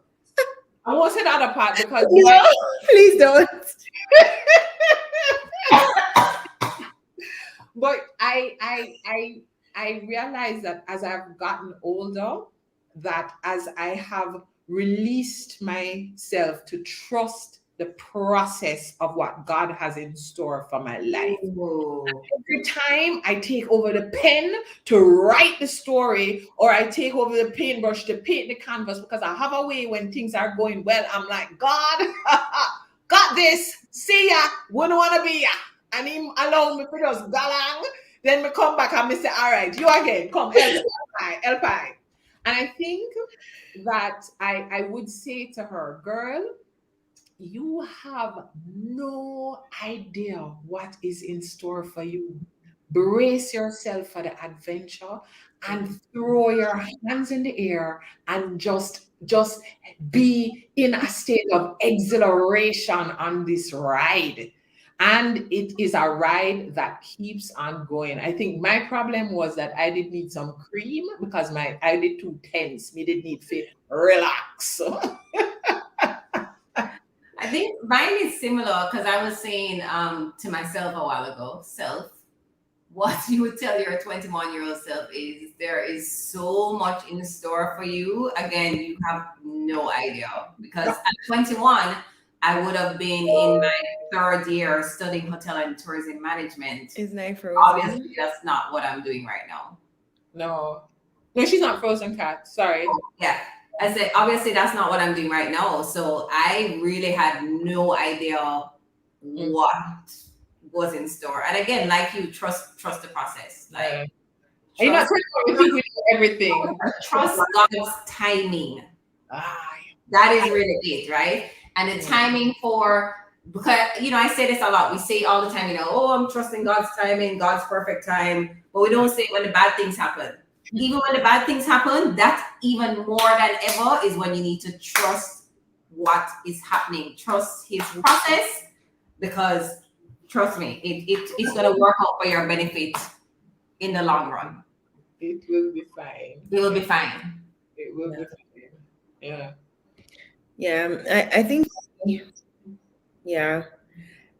I won't say the other part because No, please don't. but I realize that as I've gotten older, that as I have released myself to trust the process of what God has in store for my life. Ooh. Every time I take over the pen to write the story, or I take over the paintbrush to paint the canvas, because I have a way when things are going well, I'm like, God, got this. See ya. Wouldn't want to be ya. And him allow me to just galang. Then me come back and me say, all right, you again. Come, help I. And I think that I would say to her, girl, you have no idea what is in store for you. Brace yourself for the adventure and throw your hands in the air and just be in a state of exhilaration on this ride. And it is a ride that keeps on going. I think my problem was that I did need some cream because I did too tense. Me did need to relax. I think mine is similar because I was saying to myself a while ago, what you would tell your 21-year-old self is there is so much in store for you. Again, you have no idea because at 21, I would have been in my third year studying hotel and tourism management. Is night frozen? Obviously, that's not what I'm doing right now. No, she's not frozen cat. Sorry. Yeah. I said, obviously, that's not what I'm doing right now. So I really had no idea what was in store. And again, like you, trust the process. Like, you're not telling everything. Trust God's timing. That is really it, right? And the timing because, I say this a lot. We say all the time, oh, I'm trusting God's timing, God's perfect time. But we don't say it when the bad things happen. Even when the bad things happen, that's even more than ever is when you need to trust what is happening. Trust his process, because trust me, it's going to work out for your benefit in the long run. It will be fine. It will be fine. It will be fine. Yeah. Yeah, I think. Yeah,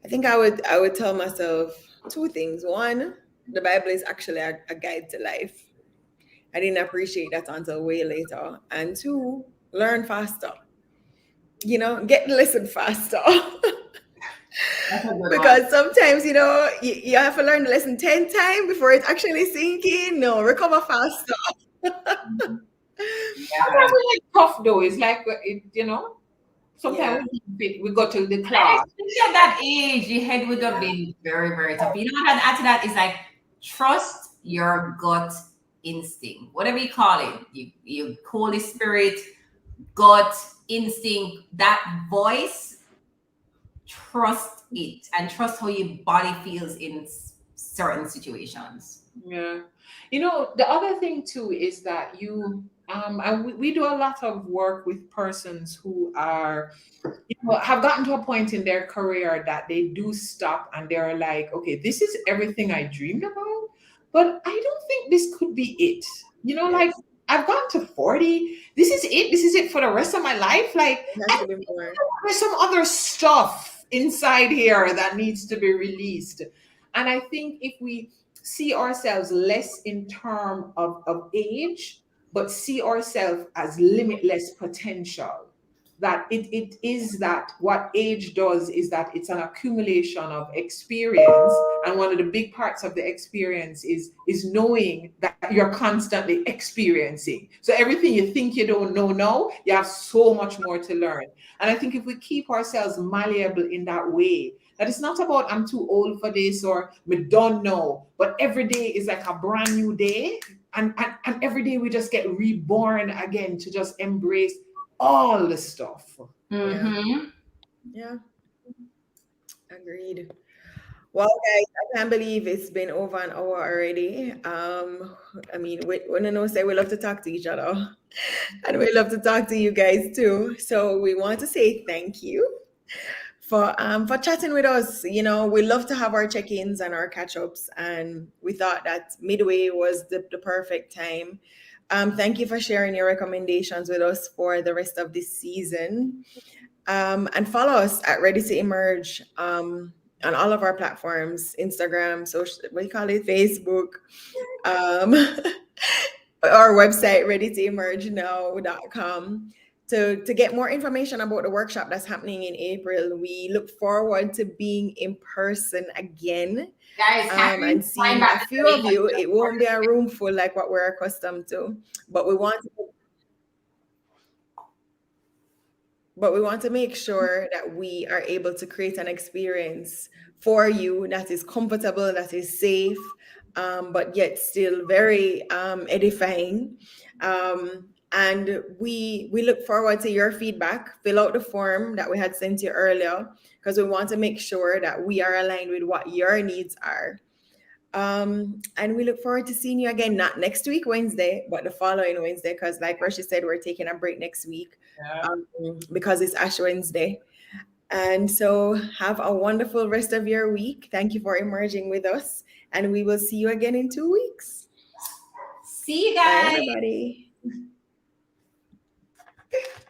I think I would tell myself two things. One, the Bible is actually a guide to life. I didn't appreciate that until way later. And two, learn faster. Get the lesson faster. Because sometimes, you have to learn the lesson 10 times before it's actually sinking. No, recover faster. It's tough though. It's like, sometimes we go to the class. At that age, your head would have been very, very tough. You know what after that is like, trust your gut instinct, whatever you call it, you Holy Spirit, gut instinct, that voice, trust it and trust how your body feels in certain situations. Yeah. The other thing too is that we do a lot of work with persons who are, have gotten to a point in their career that they do stop and they're like, okay, this is everything I dreamed about, but I don't think this could be it. Like Yes, I've gone to 40. This is it. This is it for the rest of my life. Like it has I to be more. there's some other stuff inside here that needs to be released. And I think if we see ourselves less in term of age, but see ourselves as limitless potential, that it is that what age does is that it's an accumulation of experience, and one of the big parts of the experience is knowing that you're constantly experiencing. So everything you think you don't know now, you have so much more to learn. And I think if we keep ourselves malleable in that way, that it's not about I'm too old for this or me don't know, but every day is like a brand new day. And every day we just get reborn again to just embrace all the stuff. Yeah, Mm-hmm. yeah, agreed. Well, guys, I can't believe it's been over an hour already. I mean, we know say we love to talk to each other, and we love to talk to you guys too. So we want to say thank you for chatting with us. We love to have our check-ins and our catch-ups, and we thought that midway was the perfect time. Thank you for sharing your recommendations with us for the rest of this season. And follow us at Ready to Emerge on all of our platforms: Instagram, social, what do you call it, Facebook, um, our website, readytoemergenow.com. To get more information about the workshop that's happening in April. We look forward to being in person again, Guys, Cameron, and find seeing a back few the of you. information. It won't be a room full like what we're accustomed to, but we want to make sure that we are able to create an experience for you that is comfortable, that is safe, but yet still very edifying. And we look forward to your feedback. Fill out the form that we had sent you earlier, because we want to make sure that we are aligned with what your needs are. And we look forward to seeing you again, not next week, Wednesday, but the following Wednesday, because like Rushy said, we're taking a break next week, Yeah. um, because it's Ash Wednesday. And so have a wonderful rest of your week. Thank you for emerging with us. And we will see you again in 2 weeks. See you Bye, guys. everybody.